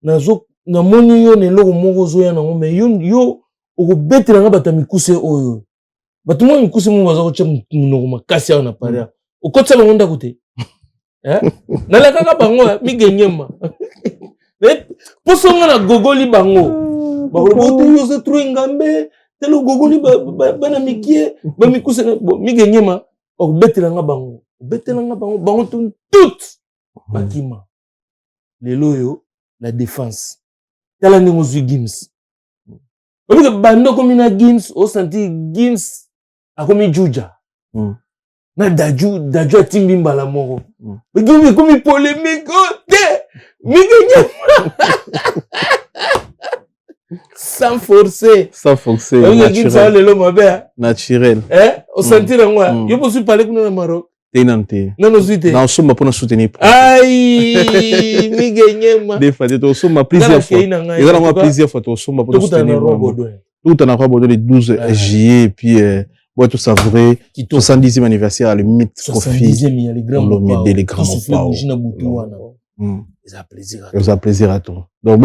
nazo na moni yo ne loko moko zo ya na ngoma yo okobetela nga bata mikuse oyo batu mo mikuse mo baza ko tcha munoko makasi ya na paria okotsa bango ndako te nalakaka bango migenyema posonga na gogoli bango bakolobote yose tro ngambe telo gogoli bana mikie bamikuse migenyema okobetela nga bango bango tout bakima lelo yo la défense tala ndenge zwi Gims obike bando komi na Gims osanti Gims akomi juja na daju atimbi mbala moko Gims komi polémique te migenye sans forcer Gims a lelo mabe naturel osanti rango yo posu parler kuna na Maroc tenante non suite na osoma pour soutenir ai migenyema des fois to osoma plusieurs fois il y a plusieurs fois to osoma pour soutenir tout en Europe le 12 juillet puis bois tout savourer 70e anniversaire le mythe Kofi 70e ya les grands ça plaisir à toi donc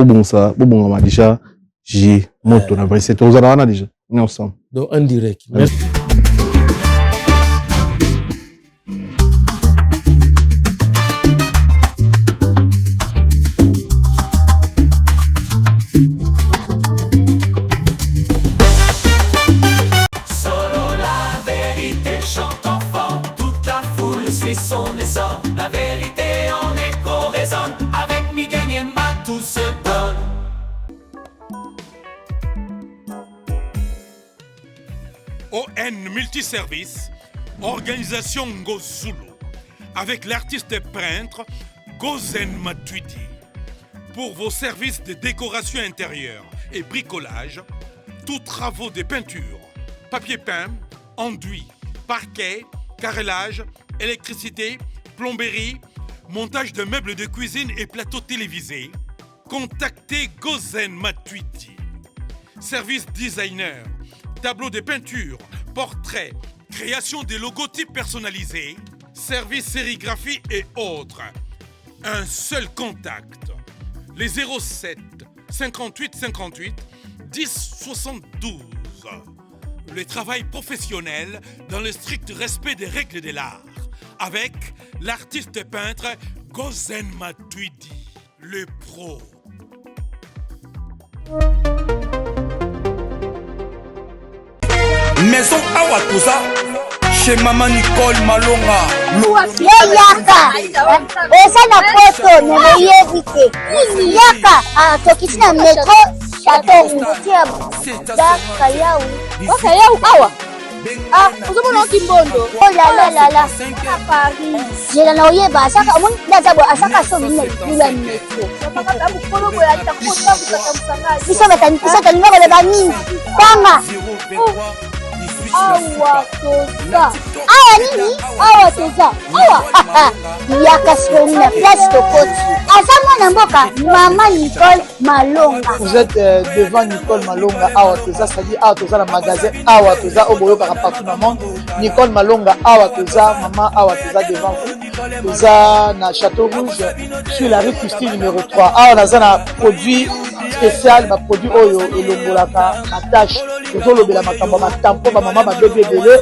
bon ma déjà j'ai moto na vrai c'est aux ana déjà on est ensemble donc en direct merci. La vérité en écho résonne. Avec Miguel Niema tout se donne. ON Multiservice, organisation Ngozulu, avec l'artiste et peintre Gozen Matuidi. Pour vos services de décoration intérieure et bricolage, tous travaux de peinture, papier peint, enduit, parquet, carrelage, électricité, plomberie, montage de meubles de cuisine et plateaux télévisés, contactez Gozen Matuidi. Service designer, tableau de peinture, portrait, création de logotypes personnalisés, service sérigraphie et autres. Un seul contact. Les 07 58 58 10 72. Le travail professionnel dans le strict respect des règles de l'art. Avec l'artiste peintre Gozen Matuidi, le pro. Maison Awa Toza, chez Maman Nicole Malonga. Yaka, esa na poto nemoyebite. Yaka, tokiti na metro Chateau Kayau awa. Uzomona kimbondo. Oh la. Paris. Jela na oyeba asaka omoni ndazabo asaka so mine kula metro. Saka mukolo boya takota kusakamsanga. Bisa ngaba le bani. Kwanga. Awa Toza. Awa nini? Awa Toza. Awa. Yaka soni na place Tokoti. Azamona mboka Maman Nicole Malonga. Vous êtes devant Nicole Malonga Awa Toza, c'est-à-dire Awa Toza le magasin Awa Toza au Boyo partout dans le monde. Nicole Malonga Awa Toza, Maman Awa Toza devant vous. Toza na Château Rouge sur la rue Custine numéro 3. Awa Naza na produit spécial, ma produit oyo elongolaka na tâche. Tozolobela makambo matampo ba maman ba bébé belé,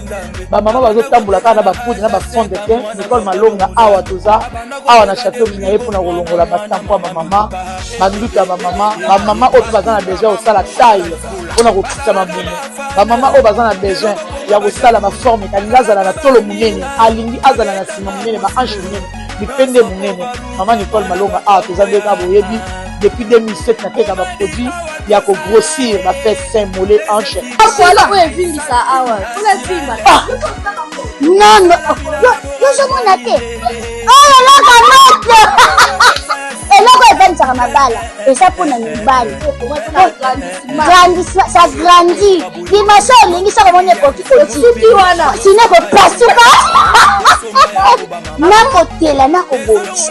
ba maman bazo tambolaka na ba poudre na ba fond de teint. Nicole Malonga Awa Toza, Awa na Château Minaye pour na kolongola matampo ba maman, banduka ba maman oyo bazana besoin au sala taille pour na kokisa mamuno. Ba maman oyo bazana besoin ya kosala ma forme kalinga azala na tolo munene, alingi azala na sima munene ba hanche munene, bipende munene. Maman Nicole Malonga Awa Toza ndeka boyebi depuis 2007 na teka ba produit ya ko grossir ba fait sein mollet hanche. Voilà où est vindi ça awa. Ola vima. Non. Yo somona te. Oh la kamate. Eloko evanisa mabala. Esa pona mibali. Grandissement, ça grandit. Dimension lingi ça comme on est petit. Sinon ko pasuka. Na kotela na ko bochi.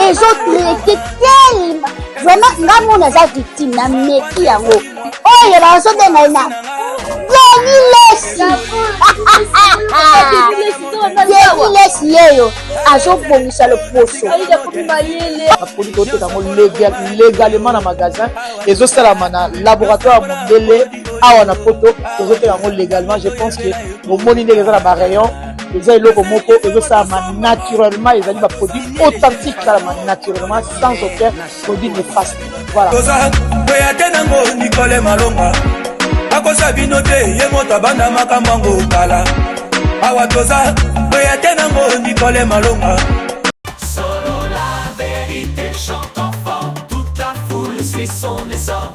ezotraite tellement vraiment nga mona aza victime na meki yango oyo bazobenga na Lesi yeyo azobongisa loposo baproduit toteka yango légalement na magasin ezosalama na laboratoire ya mondele awa na poto tozoteka yango légalement. Je pense que bomoni ndenge eza na barayon eza eloko moko ezosalama naturellement, ezali baproduit authentique salama naturellement sans aucun produit néfaste. Voilà. akosa bino te ye moto abanda makambo yango kala awa toza oya te nango Nicole Malonga. Solo la vérité chante enfant, toute la foule suit son essor.